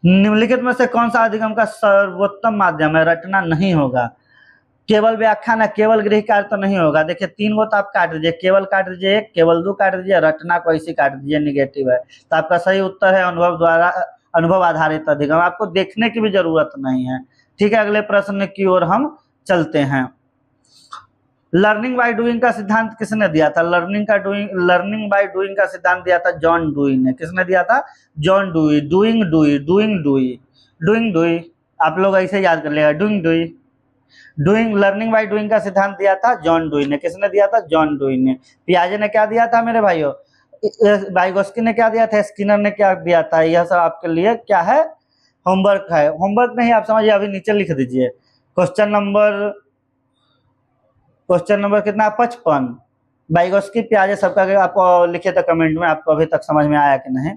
निम्नलिखित में से कौन सा अधिगम का सर्वोत्तम माध्यम है? रटना नहीं होगा। केवल व्याख्यान है, केवल गृह कार्य तो नहीं होगा। देखिए 3 गो तो आप काट दीजिए, केवल काट दीजिए, केवल 2 काट दीजिए, रटना को ऐसे काट दीजिए, निगेटिव है। तो आपका सही उत्तर है अनुभव आधारित अधिगम। आपको देखने की भी जरूरत नहीं है। ठीक है, अगले प्रश्न की ओर हम चलते हैं। लर्निंग बाय डूइंग का सिद्धांत किसने दिया था? लर्निंग बाय डूइंग का सिद्धांत दिया था जॉन डूई ने। किसने दिया था? जॉन डूई। डूइंग डूई आप लोग ऐसे याद कर लिया, लर्निंग बाय डूइंग का सिद्धांत दिया था जॉन डूई ने। किसने दिया था? जॉन डूई ने। पियाजे ने क्या दिया था मेरे भाइयों? वाइगोस्की ने क्या दिया था? स्किनर ने क्या दिया था? यह सब आपके लिए क्या है? होमवर्क है। होमवर्क नहीं, आप समझिए, अभी नीचे लिख दीजिए। क्वेश्चन नंबर कितना? 55। वाइगोस्की, पियाजे सबका आपको लिखे थे कमेंट में, आपको अभी तक समझ में आया कि नहीं?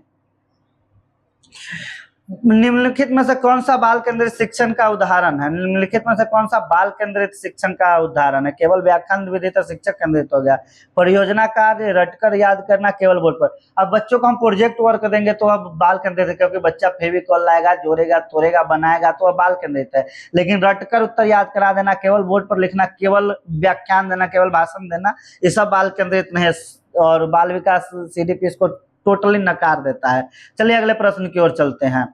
निम्नलिखित में से कौन सा बाल केंद्रित शिक्षण का उदाहरण है? निम्नलिखित में से कौन सा बाल केंद्रित शिक्षण का उदाहरण है? केवल व्याख्यान विधि तो शिक्षक केंद्रित हो गया। परियोजना कार्य, रटकर याद करना, केवल बोर्ड पर। अब बच्चों को हम प्रोजेक्ट वर्क देंगे तो अब बाल केंद्रित है, क्योंकि बच्चा फेविकॉल लाएगा, जोड़ेगा, तोड़ेगा, बनाएगा, तो अब बाल केंद्रित है। लेकिन रटकर उत्तर याद करा देना, केवल बोर्ड पर लिखना, केवल व्याख्यान देना, केवल भाषण देना, ये सब बाल केंद्रित नहीं है। और बाल विकास CDP इसको टोटली नकार देता है। चलिए अगले प्रश्न की ओर चलते हैं।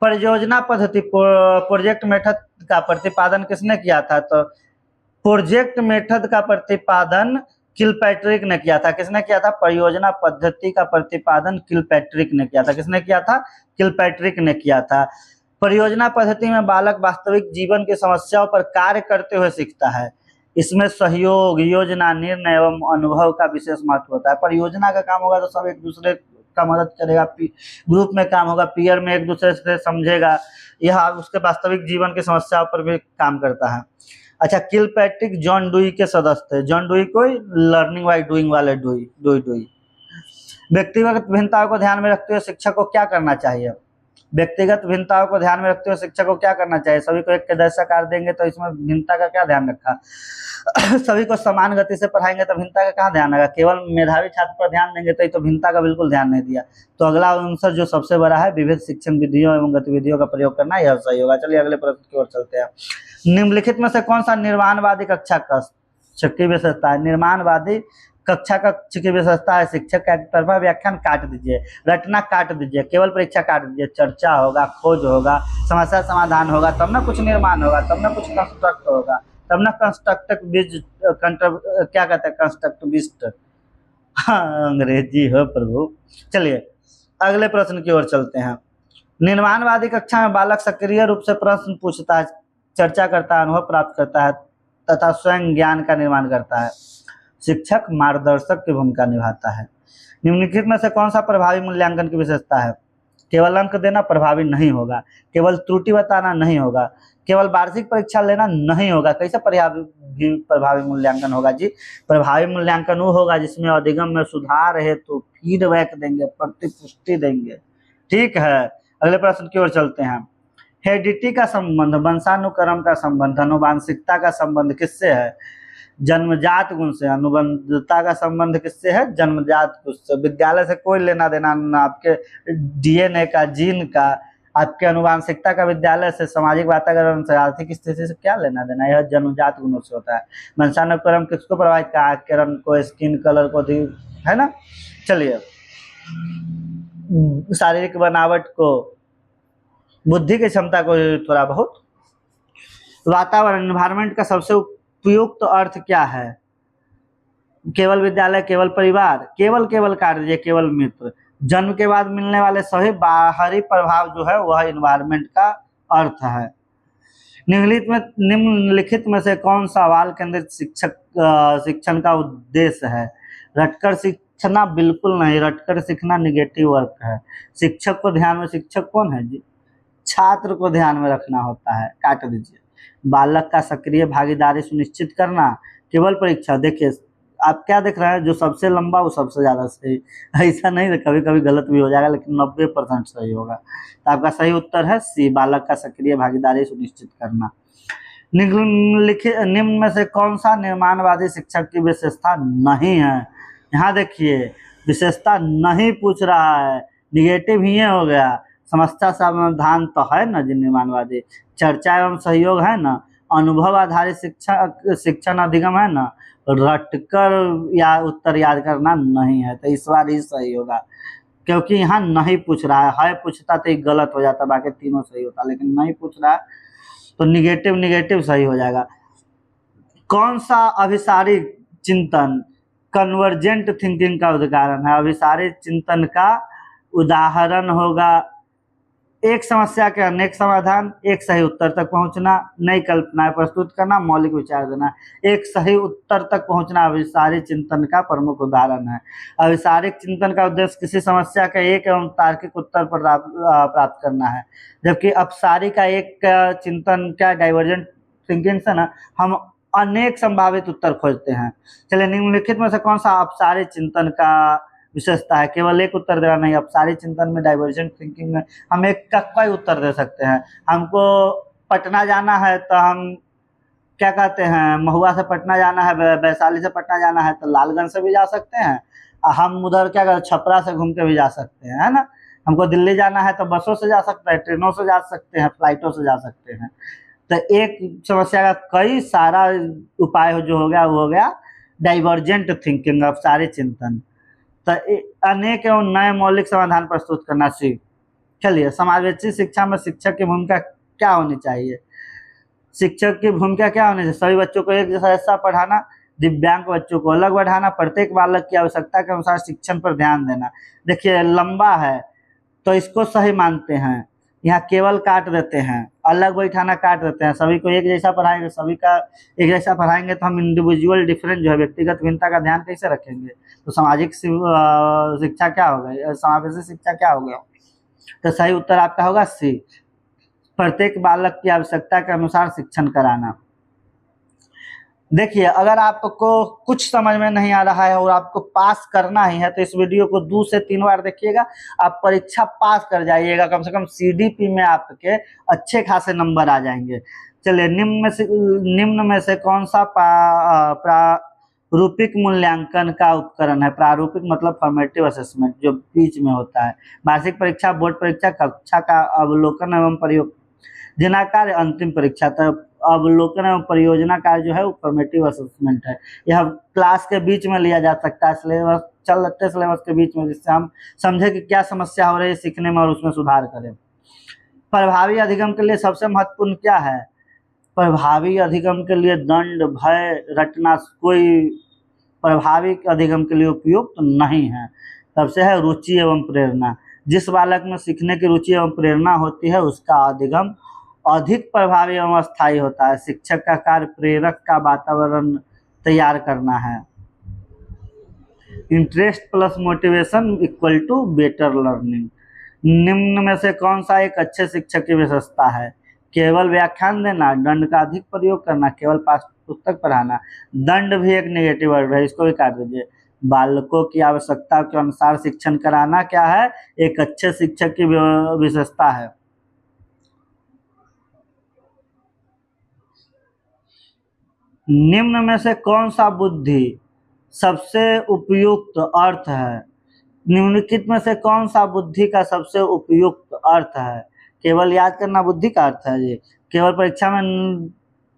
परियोजना पद्धति, प्रोजेक्ट मेथड का प्रतिपादन किसने किया था? तो प्रोजेक्ट मेथड का प्रतिपादन किलपैट्रिक ने किया था। किसने किया था? परियोजना पद्धति का प्रतिपादन किलपैट्रिक ने किया था। किसने किया था? किलपैट्रिक ने किया था। परियोजना पद्धति में बालक वास्तविक जीवन की समस्याओं पर कार्य करते हुए सीखता है। इसमें सहयोग, योजना, निर्णय एवं अनुभव का विशेष महत्व होता है। परियोजना का काम होगा तो सब एक दूसरे का मदद करेगा, ग्रुप में काम होगा, पीयर में एक दूसरे से समझेगा, यह उसके वास्तविक जीवन की समस्याओं पर भी काम करता है। अच्छा, किलपैट्रिक जॉन डूई के सदस्य थे। जॉन डूई कोई लर्निंग बाय डूइंग वाले डूई। व्यक्तिगत भिन्नताओं को ध्यान में रखते हुए शिक्षक को क्या करना चाहिए? व्यक्तिगत भिन्नताओं को ध्यान में रखते हुए शिक्षक को क्या करना चाहिए? सभी को एक के जैसा कार्य देंगे तो इसमें भिन्नता का क्या ध्यान रखा? सभी को समान गति से पढ़ाएंगे तो भिन्नता का कहाँ ध्यान रखा? केवल मेधावी छात्र पर ध्यान देंगे तो ये तो भिन्नता का बिल्कुल ध्यान नहीं दिया। तो अगला आंसर जो सबसे बड़ा है, विविध शिक्षण विधियों एवं गतिविधियों का प्रयोग करना, यह सही होगा। चलिए अगले प्रश्न की ओर चलते हैं। निम्नलिखित में से कौन सा निर्माणवादी कक्षा कक्ष की विशेषता है? निर्माणवादी कक्षा कक्ष की विशेषता है शिक्षक का एकतरफा व्याख्यान काट दीजिए, रटना काट दीजिए, केवल परीक्षा काट दीजिए, चर्चा होगा, खोज होगा, समस्या समाधान होगा, तब ना कुछ निर्माण होगा, तब ना कुछ कंस्ट्रक्ट होगा, तब ना क्या कहते हैं, कंस्ट्रक्टिविस्ट। हाँ, अंग्रेजी हो प्रभु। चलिए अगले प्रश्न की ओर चलते हैं। निर्माणवादी कक्षा में बालक सक्रिय रूप से प्रश्न पूछता है, चर्चा करता है, अनुभव प्राप्त करता है तथा स्वयं ज्ञान का निर्माण करता है। शिक्षक मार्गदर्शक की भूमिका निभाता है। निम्नलिखित में से कौन सा प्रभावी मूल्यांकन की विशेषता है? केवल अंक देना प्रभावी नहीं होगा, केवल त्रुटि बताना नहीं होगा, केवल वार्षिक परीक्षा लेना नहीं होगा। कैसे प्रभावी मूल्यांकन होगा जी? प्रभावी मूल्यांकन वो होगा जिसमें अधिगम में सुधार है तो फीडबैक देंगे, प्रतिपुष्टि देंगे। ठीक है, अगले प्रश्न की ओर चलते हैं। हेरिडिटी का संबंध, वंशानुक्रम का संबंध, अनुवांशिकता का संबंध किससे है? जन्मजात गुण से। अनुबंधता का संबंध किससे है? जन्मजात गुण से। विद्यालय से कोई लेना देना न आपके डीएनए का, जीन का, आपके अनुवांशिकता का विद्यालय से, सामाजिक वातावरण से, आर्थिक स्थिति से क्या लेना देना? यह जन्मजात गुणों से होता है। वंशानुक्रम किसको प्रभावित का? किरण को, स्किन कलर को, है ना। चलिए, शारीरिक बनावट को, बुद्धि की क्षमता को, थोड़ा बहुत। वातावरण, एनवायरमेंट का सबसे उपयुक्त अर्थ क्या है? केवल विद्यालय, केवल परिवार, केवल काट दीजिए, केवल मित्र। जन्म के बाद मिलने वाले सभी बाहरी प्रभाव जो है वह एनवायरमेंट का अर्थ है। निम्नलिखित में से कौन सा सवाल केंद्रित शिक्षण का उद्देश्य है? रटकर सीखना बिल्कुल नहीं, रटकर सीखना निगेटिव अर्थ है। शिक्षक को ध्यान में, शिक्षक कौन है जी? छात्र को ध्यान में रखना होता है, काट दीजिए। बालक का सक्रिय भागीदारी सुनिश्चित करना, केवल परीक्षा। देखिए आप क्या देख रहे हैं, जो सबसे लंबा वो सबसे ज्यादा सही। ऐसा नहीं, कभी कभी गलत भी हो जाएगा, लेकिन 90% सही होगा। तो आपका सही उत्तर है सी, बालक का सक्रिय भागीदारी सुनिश्चित करना। निम्न में से कौन सा निर्माणवादी शिक्षक की विशेषता नहीं है? यहाँ देखिए, विशेषता नहीं पूछ रहा है, निगेटिव ही हो गया। समस्या समाधान तो है ना जी निर्माणवादी। चर्चा एवं सहयोग है ना। अनुभव आधारित शिक्षण अधिगम है ना। रटकर या उत्तर याद करना नहीं है। तो इस बार ही सही होगा, क्योंकि यहाँ नहीं पूछ रहा है पूछता तो गलत हो जाता, बाकी तीनों सही होता, लेकिन नहीं पूछ रहा है तो निगेटिव सही हो जाएगा। कौन सा अभिसारी चिंतन कन्वर्जेंट थिंकिंग का उदाहरण है? अभिसारी चिंतन का उदाहरण होगा एक समस्या के अनेक समाधान, एक सही उत्तर तक पहुंचना, नई कल्पनाएं प्रस्तुत करना, मौलिक विचार देना। एक सही उत्तर तक पहुंचना अभिसारी चिंतन का प्रमुख उदाहरण है। अभिसारिक चिंतन का उद्देश्य किसी समस्या का एक एवं तार्किक उत्तर प्राप्त करना है, जबकि अपसारी का एक चिंतन क्या डाइवर्जेंट थिंकिंग से ना हम अनेक संभावित उत्तर खोजते हैं। चलिए, निम्नलिखित में से कौन सा अपसारी चिंतन का विशेषता है? केवल एक उत्तर देना नहीं, अपसारी चिंतन में, डाइवर्जेंट थिंकिंग में हम एक का कोई उत्तर दे सकते हैं। हमको पटना जाना है तो हम क्या कहते हैं, महुआ से पटना जाना है, वैशाली से पटना जाना है तो लालगंज से भी जा सकते हैं। हम उधर क्या कहते, छपरा से घूम के भी जा सकते हैं, है ना। हमको दिल्ली जाना है तो बसों से जा सकते हैं, ट्रेनों से जा सकते हैं, फ्लाइटों से जा सकते हैं। तो एक समस्या का कई सारा उपाय जो हो गया वो हो गया डाइवर्जेंट थिंकिंग, अपसारी चिंतन। तो अनेक एवं नए मौलिक समाधान प्रस्तुत करना सीख। चलिए, समावेशी शिक्षा में शिक्षक की भूमिका क्या होनी चाहिए? शिक्षक की भूमिका क्या होनी चाहिए? सभी बच्चों को एक जैसा पढ़ाना, दिव्यांग बच्चों को अलग बढ़ाना, प्रत्येक बालक की आवश्यकता के अनुसार शिक्षण पर ध्यान देना। देखिए लंबा है तो इसको सही मानते हैं, यहाँ केवल काट देते हैं, अलग बैठाना काट देते हैं। सभी को एक जैसा पढ़ाएंगे, सभी का एक जैसा पढ़ाएंगे तो हम इंडिविजुअल डिफरेंस जो है, व्यक्तिगत भिन्नता का ध्यान कैसे रखेंगे? तो सामाजिक शिक्षा क्या हो गई, समावेशी शिक्षा क्या हो गया? तो सही उत्तर आपका होगा सी, प्रत्येक बालक की आवश्यकता के अनुसार शिक्षण कराना। देखिए, अगर आपको कुछ समझ में नहीं आ रहा है और आपको पास करना ही है तो इस वीडियो को 2 से 3 बार देखिएगा, आप परीक्षा पास कर जाइएगा। कम से कम सीडीपी में आपके अच्छे खासे नंबर आ जाएंगे। चलिए, निम्न में से कौन सा प्रारूपिक मूल्यांकन का उपकरण है? प्रारूपिक मतलब फॉर्मेटिव असेसमेंट, जो बीच में होता है। वार्षिक परीक्षा, बोर्ड परीक्षा, कक्षा का अवलोकन एवं परियोजना कार्य, अंतिम परीक्षा। तो अवलोकन एवं परियोजना कार्य जो है वो फॉर्मेटिव असेसमेंट है। यह क्लास के बीच में लिया जा सकता है, सिलेबस चलते सिलेबस के बीच में, जिससे हम समझे कि क्या समस्या हो रही है सीखने में और उसमें सुधार करें। प्रभावी अधिगम के लिए सबसे महत्वपूर्ण क्या है? प्रभावी अधिगम के लिए दंड, भय रटना कोई प्रभावी अधिगम के लिए उपयुक्त नहीं है। सबसे है रुचि एवं प्रेरणा। जिस बालक में सीखने की रुचि एवं प्रेरणा होती है उसका अधिगम अधिक प्रभावी एवं स्थायी होता है। शिक्षक का कार्य प्रेरक का वातावरण तैयार करना है। Interest plus motivation equal to better learning. निम्न में से कौन सा एक अच्छे शिक्षक की विशेषता है? केवल व्याख्यान देना, दंड का अधिक प्रयोग करना, केवल पाठ्य पुस्तक पढ़ाना। दंड भी एक नेगेटिव वर्ड है, इसको भी काट दीजिए। बालकों की आवश्यकता के अनुसार शिक्षण कराना क्या है? एक अच्छे शिक्षक की विशेषता है। निम्न में से कौन सा बुद्धि सबसे उपयुक्त अर्थ है? निम्नलिखित में से कौन सा बुद्धि का सबसे उपयुक्त अर्थ है? केवल याद करना बुद्धि का अर्थ है जी। केवल परीक्षा में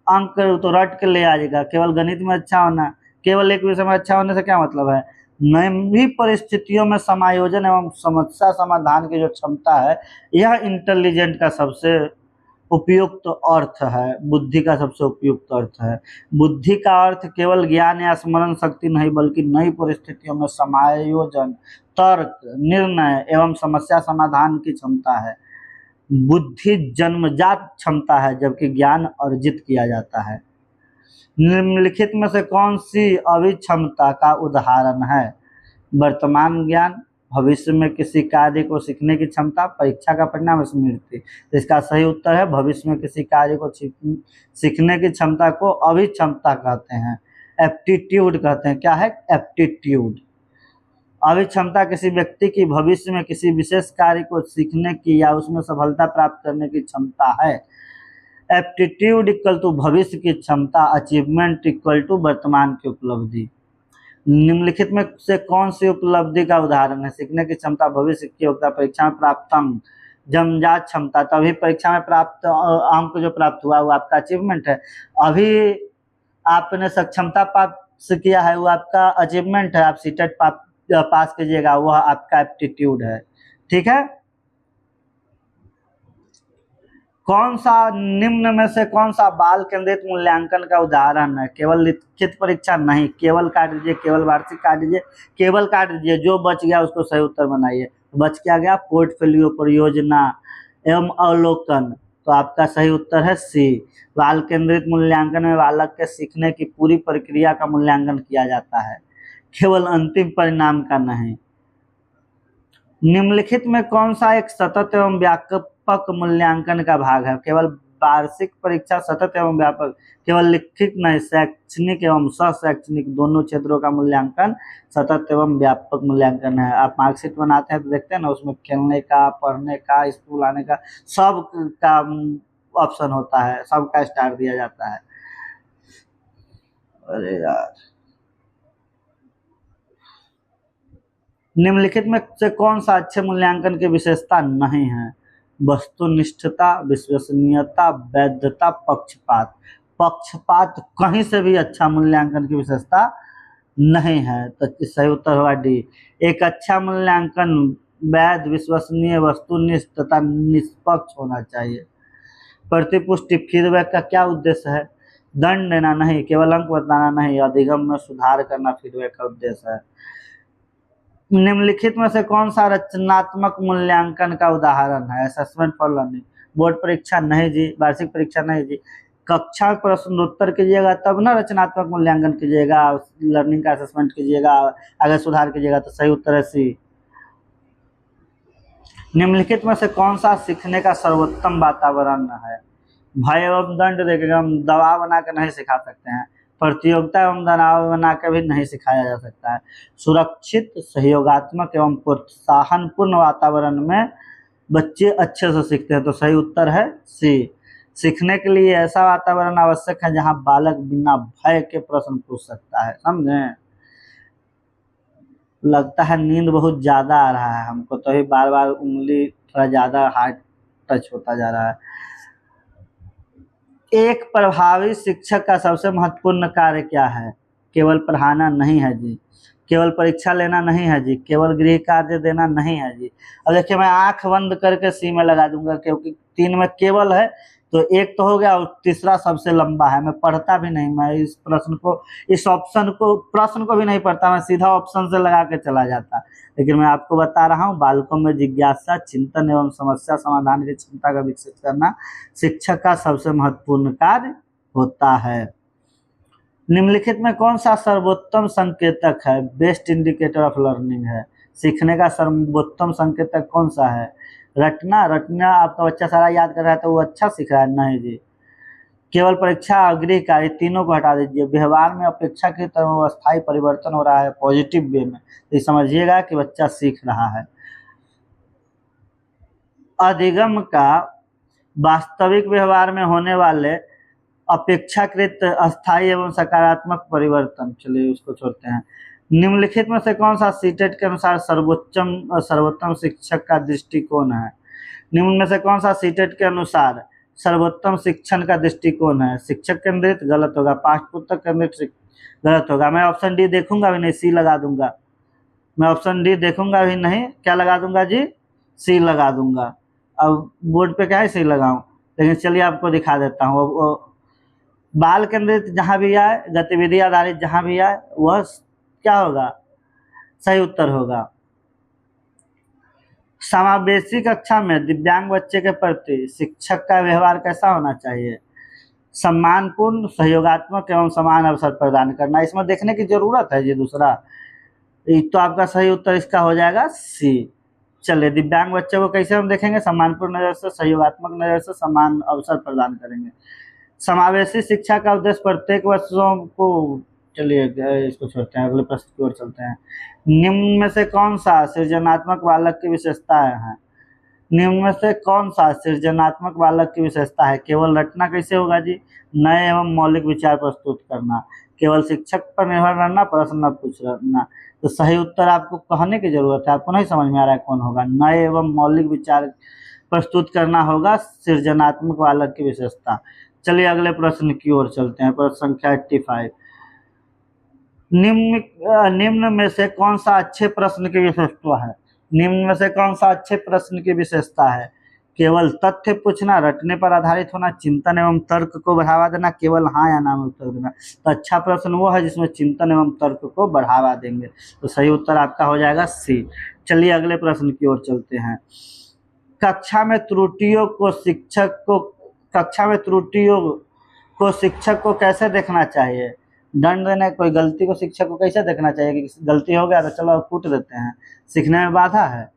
अंक तो रट के ले आएगा। केवल गणित में अच्छा होना, केवल एक विषय में अच्छा होने से क्या मतलब है? नई परिस्थितियों में समायोजन एवं समस्या समाधान की जो क्षमता है, यह इंटेलिजेंट का सबसे उपयुक्त अर्थ है। बुद्धि का सबसे उपयुक्त अर्थ है। बुद्धि का अर्थ केवल ज्ञान या स्मरण शक्ति नहीं, बल्कि नई परिस्थितियों में समायोजन, तर्क, निर्णय एवं समस्या समाधान की क्षमता है। बुद्धि जन्मजात क्षमता है, जबकि ज्ञान अर्जित किया जाता है। निम्नलिखित में से कौन सी अभिक्षमता का उदाहरण है? वर्तमान ज्ञान, भविष्य में किसी कार्य को सीखने की क्षमता, परीक्षा का परिणाम, स्मृति। इसका सही उत्तर है भविष्य में किसी कार्य को सीखने की क्षमता को अभिक्षमता कहते हैं, एप्टीट्यूड कहते हैं। क्या है? एप्टीट्यूड। अभिक्षमता किसी व्यक्ति की भविष्य में किसी विशेष कार्य को सीखने की या उसमें सफलता प्राप्त करने की क्षमता है। एप्टीट्यूड इक्वल टू भविष्य की क्षमता, अचीवमेंट इक्वल टू वर्तमान की उपलब्धि। निम्नलिखित में से कौन सी उपलब्धि का उदाहरण है? सीखने की क्षमता, भविष्य की योग्यता, परीक्षा में प्राप्त अंक, जन्मजात क्षमता। तो अभी परीक्षा में प्राप्त अंक जो प्राप्त हुआ वो आपका अचीवमेंट है। अभी आपने सक्षमता पास किया है वो आपका अचीवमेंट है। आप सीटेट पास कीजिएगा, वह आपका एप्टीट्यूड है। ठीक है। कौन सा निम्न में से कौन सा बाल केंद्रित मूल्यांकन का उदाहरण है? केवल लिखित परीक्षा नहीं, केवल काट दीजिए, केवल वार्षिक काट दीजिए, केवल काट दीजिए। जो बच गया उसको सही उत्तर बनाइए। बच क्या गया? पोर्टफोलियो, परियोजना एवं अवलोकन। तो आपका सही उत्तर है सी। बाल केंद्रित मूल्यांकन में बालक के सीखने की पूरी प्रक्रिया का मूल्यांकन किया जाता है, केवल अंतिम परिणाम का नहीं। निम्नलिखित में कौन सा एक सतत एवं व्यापक मूल्यांकन का भाग है? केवल वार्षिक परीक्षा सतत एवं व्यापक, केवल लिखित नहीं, शैक्षणिक एवं सशैक्षणिक दोनों क्षेत्रों का मूल्यांकन सतत एवं व्यापक मूल्यांकन है। आप मार्कशीट बनाते हैं तो देखते हैं ना, उसमें खेलने का, पढ़ने का, स्कूल आने का, सब का ऑप्शन होता है, सबका स्टार दिया जाता है। अरे यार, निम्नलिखित में से कौन सा अच्छे मूल्यांकन की विशेषता नहीं है? वस्तुनिष्ठता, विश्वसनीयता, वैधता, पक्षपात। पक्षपात कहीं से भी अच्छा मूल्यांकन की विशेषता नहीं है, तो सही उत्तर होगा डी। एक अच्छा मूल्यांकन वैध, विश्वसनीय, वस्तुनिष्ठ तथा निष्पक्ष होना चाहिए। प्रतिपुष्टि फीडबैक का क्या उद्देश्य है? दंड देना नहीं, केवल अंक बताना नहीं, अधिगम में सुधार करना फीडबैक का उद्देश्य है। निम्नलिखित में से कौन सा रचनात्मक मूल्यांकन का उदाहरण है? Assessment for learning. बोर्ड परीक्षा नहीं जी, वार्षिक परीक्षा नहीं जी, कक्षा प्रश्नोत्तर कीजिएगा तब ना रचनात्मक मूल्यांकन कीजिएगा, लर्निंग का असेसमेंट कीजिएगा, अगर सुधार कीजिएगा। तो सही उत्तर है सी। निम्नलिखित में से कौन सा सीखने का सर्वोत्तम वातावरण है? भय एवं दंड देकर हम दबाव बना कर नहीं सिखा सकते हैं। प्रतियोगिता एवं तनाव बनाकर भी नहीं सिखाया जा सकता है। सुरक्षित, सहयोगात्मक एवं प्रोत्साहनपूर्ण वातावरण में बच्चे अच्छे से सीखते हैं। तो सही उत्तर है सी। सीखने के लिए ऐसा वातावरण आवश्यक है जहां बालक बिना भय के प्रश्न पूछ सकता है। समझे? लगता है नींद बहुत ज्यादा आ रहा है हमको, तो ही बार बार उंगली थोड़ा ज्यादा हार्ड टच होता जा रहा है। एक प्रभावी शिक्षक का सबसे महत्वपूर्ण कार्य क्या है? केवल पढ़ाना नहीं है जी, केवल परीक्षा लेना नहीं है जी, केवल गृह कार्य देना नहीं है जी। अब देखिए मैं आंख बंद करके सी में लगा दूंगा, क्योंकि 3 में केवल है तो एक तो हो गया और तीसरा सबसे लंबा है। मैं पढ़ता भी नहीं, मैं इस प्रश्न को, इस ऑप्शन को, प्रश्न को भी नहीं पढ़ता, मैं सीधा ऑप्शन से लगा के चला जाता। लेकिन मैं आपको बता रहा हूँ, बालकों में जिज्ञासा, चिंतन एवं समस्या समाधान की क्षमता का विकसित करना शिक्षक का सबसे महत्वपूर्ण कार्य होता है। निम्नलिखित में कौन सा सर्वोत्तम संकेतक है? बेस्ट इंडिकेटर ऑफ लर्निंग है। सीखने का सर्वोत्तम संकेतक कौन सा है? रटना। रटना आपका बच्चा सारा याद कर रहा है तो वो अच्छा सीख रहा है? नहीं जी। केवल परीक्षा और गृह कार्य तीनों को हटा दीजिए। व्यवहार में अपेक्षाकृत अस्थायी परिवर्तन हो रहा है पॉजिटिव वे में, तो समझिएगा कि बच्चा सीख रहा है। अधिगम का वास्तविक व्यवहार में होने वाले अपेक्षाकृत अस्थायी एवं सकारात्मक परिवर्तन, चलिए उसको छोड़ते हैं। निम्नलिखित में से कौन सा सीटेट के अनुसार सर्वोत्तम शिक्षक का दृष्टिकोण है? निम्न में से कौन सा सीटेट के अनुसार सर्वोत्तम शिक्षण का दृष्टिकोण है? शिक्षक केंद्रित गलत होगा, पाठ्यपुस्तक केंद्रित गलत होगा। मैं ऑप्शन डी देखूंगा भी नहीं, सी लगा दूंगा। मैं ऑप्शन डी देखूंगा भी नहीं, क्या लगा दूंगा जी? सी लगा दूंगा। अब बोर्ड पे क्या है, सी लगाऊं, लेकिन चलिए आपको दिखा देता हूँ। बाल केंद्रित जहां भी आए, गतिविधि आधारित जहां भी आए, वह क्या होगा? सही उत्तर होगा। समावेशी कक्षा में दिव्यांग बच्चे के प्रति शिक्षक का व्यवहार कैसा होना चाहिए? सम्मानपूर्ण, सहयोगात्मक एवं समान अवसर प्रदान करना। इसमें देखने की जरूरत है जी दूसरा, तो आपका सही उत्तर इसका हो जाएगा सी। चलिए, दिव्यांग बच्चे को कैसे हम देखेंगे? सम्मानपूर्ण नजर से, सहयोगात्मक नजर से, समान अवसर प्रदान करेंगे। समावेशी शिक्षा का उद्देश्य प्रत्येक वर्षों को, चलिए इसको छोड़ते हैं, अगले प्रश्न की ओर चलते हैं। निम्न में से कौन सा सृजनात्मक बालक की विशेषताएं हैं? निम्न में से कौन सा सृजनात्मक बालक की विशेषता है? केवल रटना कैसे होगा जी? नए एवं मौलिक विचार प्रस्तुत करना। केवल शिक्षक पर निर्भर रहना, प्रश्न न पूछना। तो सही उत्तर आपको कहने की जरूरत है, आपको नहीं समझ में आ रहा है कौन होगा? नए एवं मौलिक विचार प्रस्तुत करना होगा सृजनात्मक बालक की विशेषता। चलिए अगले प्रश्न की ओर चलते हैं। प्रश्न संख्या 85। निम्न में से कौन सा अच्छे प्रश्न की विशेषता है? निम्न में से कौन सा अच्छे प्रश्न की विशेषता है? केवल तथ्य पूछना, रटने पर आधारित होना, चिंतन एवं तर्क को बढ़ावा देना, केवल हाँ या ना में उत्तर देना। तो अच्छा प्रश्न वो है जिसमें चिंतन एवं तर्क को बढ़ावा देंगे। तो सही उत्तर आपका हो जाएगा सी। चलिए अगले प्रश्न की ओर चलते हैं। कक्षा में त्रुटियों को शिक्षक को कैसे देखना चाहिए? दंड देने, कोई गलती को शिक्षक को कैसे देखना चाहिए कि गलती हो गया तो चलो कूट देते हैं, सीखने में बाधा है?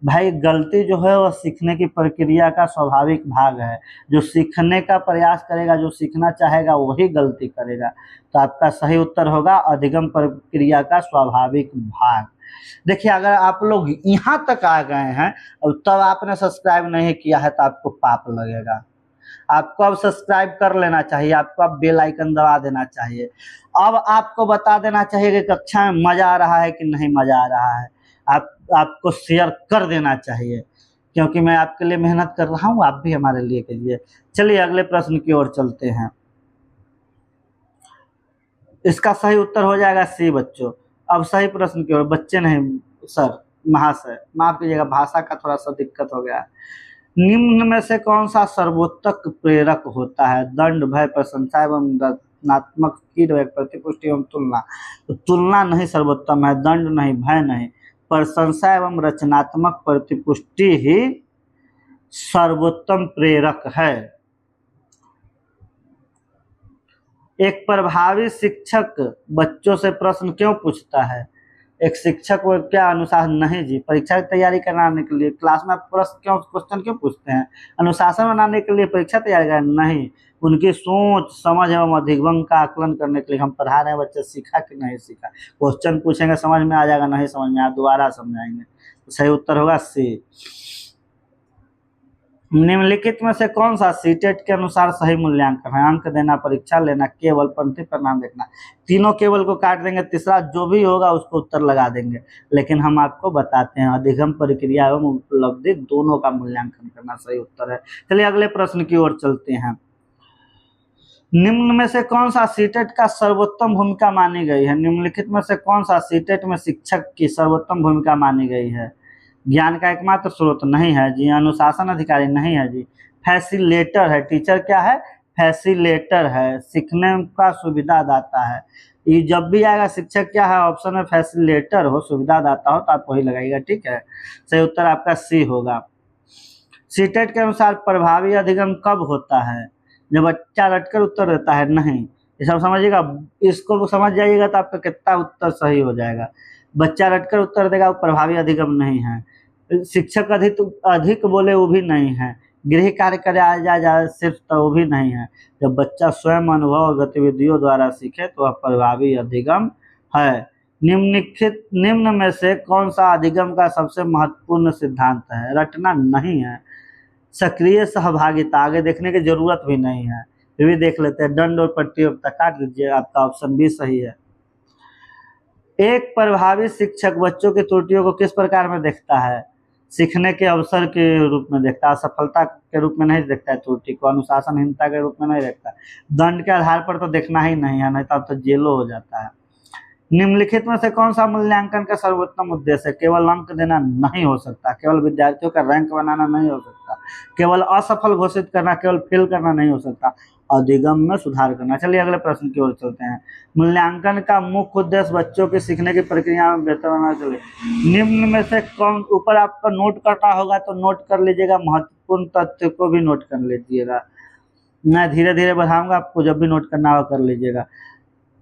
भाई गलती जो है वो सीखने की प्रक्रिया का स्वाभाविक भाग है। जो सीखने का प्रयास करेगा, जो सीखना चाहेगा, वही गलती करेगा। तो आपका सही उत्तर होगा अधिगम प्रक्रिया का स्वाभाविक भाग। देखिए अगर आप लोग यहाँ तक आ गए हैं और तब आपने सब्सक्राइब नहीं किया है तो आपको पाप लगेगा। आपको अब सब्सक्राइब कर लेना चाहिए, आपको अब बेल आइकन दबा देना चाहिए। अब आपको बता देना चाहिए कि कक्षा में मजा आ रहा है कि नहीं मजा आ रहा है। आपको शेयर कर देना चाहिए, क्योंकि मैं आपके लिए मेहनत कर रहा हूँ, आप भी हमारे लिए कीजिए। चलिए अगले प्रश्न की ओर चलते हैं। इसका सही उत्तर हो जाएगा सी बच्चों। अब सही प्रश्न की ओर, बच्चे नहीं सर, महाशय माफ कीजिएगा, भाषा का थोड़ा सा दिक्कत हो गया है। निम्न में से कौन सा सर्वोत्तक प्रेरक होता है? दंड, भय, प्रशंसा एवं रचनात्मक फीडबैक, प्रतिपुष्टि एवं तुलना। तो तुलना नहीं सर्वोत्तम है, दंड नहीं, भय नहीं, प्रशंसा एवं रचनात्मक प्रतिपुष्टि ही सर्वोत्तम प्रेरक है। एक प्रभावी शिक्षक बच्चों से प्रश्न क्यों पूछता है? एक शिक्षक को क्या अनुशासन नहीं जी, परीक्षा की तैयारी कराने के लिए क्लास में आप क्वेश्चन क्यों पूछते हैं? अनुशासन बनाने के लिए, परीक्षा तैयारी करना नहीं, उनकी सोच समझ एवं अधिगम का आकलन करने के लिए हम पढ़ा रहे हैं। बच्चे सीखा कि नहीं सीखा, क्वेश्चन पूछेंगे समझ में आ जाएगा, नहीं समझ में आया दोबारा समझाएंगे। तो सही उत्तर होगा सी। निम्नलिखित में से कौन सा सीटेट के अनुसार सही मूल्यांकन है? अंक देना, परीक्षा लेना, केवल, पंक्ति परिणाम देखना। तीनों केवल को काट देंगे, तीसरा जो भी होगा उसको उत्तर लगा देंगे। लेकिन हम आपको बताते हैं अधिगम प्रक्रिया एवं उपलब्धि दोनों का मूल्यांकन करना सही उत्तर है। चलिए अगले प्रश्न की ओर चलते हैं। निम्न में से कौन सा सीटेट का सर्वोत्तम भूमिका मानी गई है? निम्नलिखित में से कौन सा सीटेट में शिक्षक की सर्वोत्तम भूमिका मानी गई है? ज्ञान का एकमात्र स्रोत नहीं है जी, अनुशासन अधिकारी नहीं है जी, फैसिलेटर है। टीचर क्या है? फैसिलेटर है, सीखने का सुविधा दाता है। ये जब भी आएगा शिक्षक क्या है ऑप्शन में, फैसिलेटर हो, सुविधा दाता हो, तो आप वही लगाइएगा, ठीक है। सही उत्तर आपका सी होगा। सीटेट के अनुसार प्रभावी अधिगम कब होता है? जब बच्चा रटकर उत्तर देता है, नहीं। ये सब समझिएगा, इसको समझ जाइएगा तो आपका कितना उत्तर सही हो जाएगा। बच्चा रटकर उत्तर देगा वो प्रभावी अधिगम नहीं है। शिक्षक अधिक बोले वो भी नहीं है। गृह कार्य करे आ जा सिर्फ तो वो भी नहीं है। जब बच्चा स्वयं अनुभव और गतिविधियों द्वारा सीखे तो वह प्रभावी अधिगम है। निम्न में से कौन सा अधिगम का सबसे महत्वपूर्ण सिद्धांत है? रटना नहीं है। सक्रिय सहभागिता, आगे देखने की जरूरत भी नहीं है, फिर भी देख लेते हैं। दंड और प्रतियोगिता काट दीजिए, आपका ऑप्शन बी सही है। एक प्रभावी शिक्षक बच्चों की त्रुटियों को किस प्रकार में देखता है? सीखने के अवसर के रूप में देखता है, सफलता के रूप में नहीं देखता है त्रुटि को, अनुशासनहीनता के रूप में नहीं देखता है। दंड के आधार पर तो देखना ही नहीं है, नहीं तो अब तो जेलो हो जाता है। निम्नलिखित में से कौन सा मूल्यांकन का सर्वोत्तम उद्देश्य है? केवल अंक देना नहीं हो सकता, केवल विद्यार्थियों का रैंक बनाना नहीं हो सकता, केवल असफल घोषित करना, केवल फेल करना नहीं हो सकता, अधिगम में सुधार करना। चलिए अगले प्रश्न की ओर चलते हैं। मूल्यांकन का मुख्य उद्देश्य बच्चों की सीखने की प्रक्रिया में बेहतर बनाना। चलिए निम्न में से कौन, ऊपर आपको नोट करना होगा तो नोट कर लीजिएगा, महत्वपूर्ण तथ्य को भी नोट कर लीजिएगा। मैं धीरे धीरे बढ़ाऊंगा, आपको जब भी नोट करना होगा कर लीजिएगा।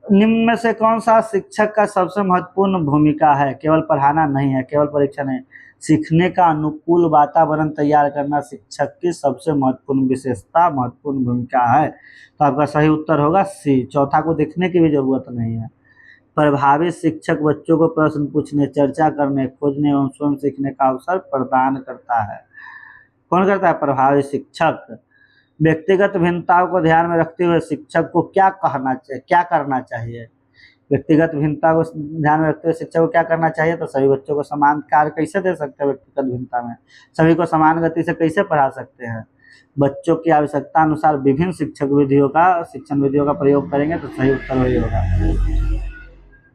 निम्न में से कौन सा शिक्षक का सबसे महत्वपूर्ण भूमिका है? केवल पढ़ाना नहीं है, केवल परीक्षा नहीं, सीखने का अनुकूल वातावरण तैयार करना शिक्षक की सबसे महत्वपूर्ण विशेषता, महत्वपूर्ण भूमिका है। तो आपका सही उत्तर होगा सी। चौथा को देखने की भी जरूरत नहीं है। प्रभावी शिक्षक बच्चों को प्रश्न पूछने, चर्चा करने, खोजने एवं स्वयं सीखने का अवसर प्रदान करता है। कौन करता है? प्रभावी शिक्षक। व्यक्तिगत भिन्नताओं को ध्यान में रखते हुए शिक्षक को क्या करना चाहिए? व्यक्तिगत भिन्नता को ध्यान में रखते हुए शिक्षक को क्या करना चाहिए? तो सभी बच्चों को समान कार्य कैसे दे सकते हैं? व्यक्तिगत भिन्नता में सभी को समान गति से कैसे पढ़ा सकते हैं? बच्चों की आवश्यकता अनुसार विभिन्न शिक्षण विधियों का प्रयोग करेंगे तो सही उत्तर वही होगा।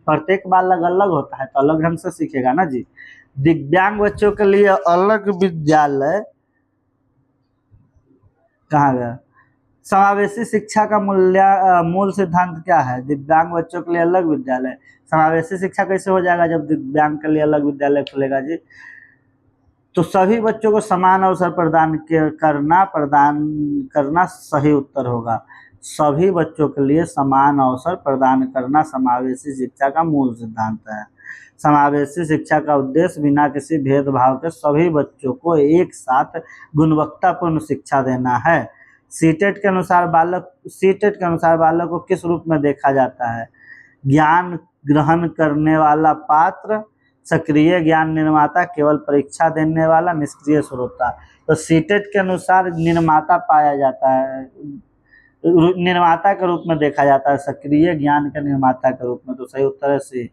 प्रत्येक बालक अलग होता है तो अलग ढंग से सीखेगा ना जी। दिव्यांग बच्चों के लिए अलग विद्यालय, कहाँ गया? समावेशी शिक्षा का मूल सिद्धांत क्या है? दिव्यांग बच्चों के लिए अलग विद्यालय। समावेशी शिक्षा कैसे हो जाएगा जब दिव्यांग के लिए अलग विद्यालय खुलेगा जी? तो सभी बच्चों को समान अवसर प्रदान करना सही उत्तर होगा। सभी बच्चों के लिए समान अवसर प्रदान करना समावेशी शिक्षा का मूल सिद्धांत है। समावेशी शिक्षा का उद्देश्य बिना किसी भेदभाव के सभी बच्चों को एक साथ गुणवत्तापूर्ण शिक्षा देना है। सीटेट के अनुसार बालक को किस रूप में देखा जाता है? ज्ञान ग्रहण करने वाला पात्र, सक्रिय ज्ञान निर्माता, केवल परीक्षा देने वाला, निष्क्रिय श्रोता। तो सीटेट के अनुसार निर्माता पाया जाता है, निर्माता के रूप में देखा जाता है, सक्रिय ज्ञान के निर्माता के रूप में। तो सही उत्तर है सी।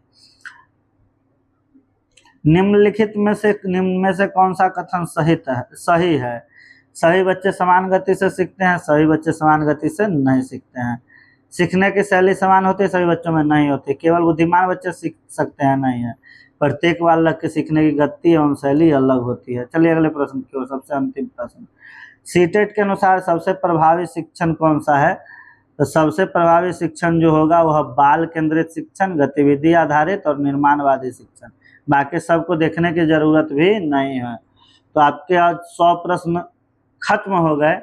निम्नलिखित में से कौन सा कथन सही है? सभी बच्चे समान गति से सीखते हैं, सभी बच्चे समान गति से नहीं सीखते हैं। सीखने की शैली समान होती है, सभी बच्चों में नहीं होती। केवल बुद्धिमान बच्चे सीख सकते हैं, नहीं है। प्रत्येक बालक की सीखने की गति एवं शैली अलग होती है। चलिए अगले प्रश्न की ओर, सबसे अंतिम प्रश्न। सीटेट के अनुसार सबसे प्रभावी शिक्षण कौन सा है? तो सबसे प्रभावी शिक्षण जो होगा वह बाल केंद्रित शिक्षण, गतिविधि आधारित और निर्माणवादी शिक्षण। बाकी सबको देखने की जरूरत भी नहीं है। तो आपके आज 100 प्रश्न खत्म हो गए।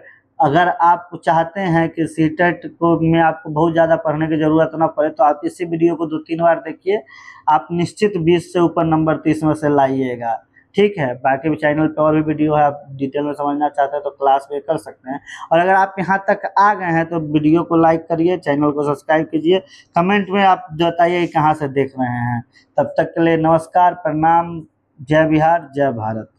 अगर आप चाहते हैं कि सीटेट को में आपको बहुत ज़्यादा पढ़ने की ज़रूरत ना पड़े तो आप इसी वीडियो को 2-3 बार देखिए, आप निश्चित 20 से ऊपर नंबर 30 में से लाइएगा। ठीक है, बाकी भी चैनल पे और भी वीडियो है, आप डिटेल में समझना चाहते हैं तो क्लास में कर सकते हैं। और अगर आप यहाँ तक आ गए हैं तो वीडियो को लाइक करिए, चैनल को सब्सक्राइब कीजिए, कमेंट में आप बताइए कहाँ से देख रहे हैं। तब तक के लिए नमस्कार, प्रणाम, जय बिहार, जय भारत।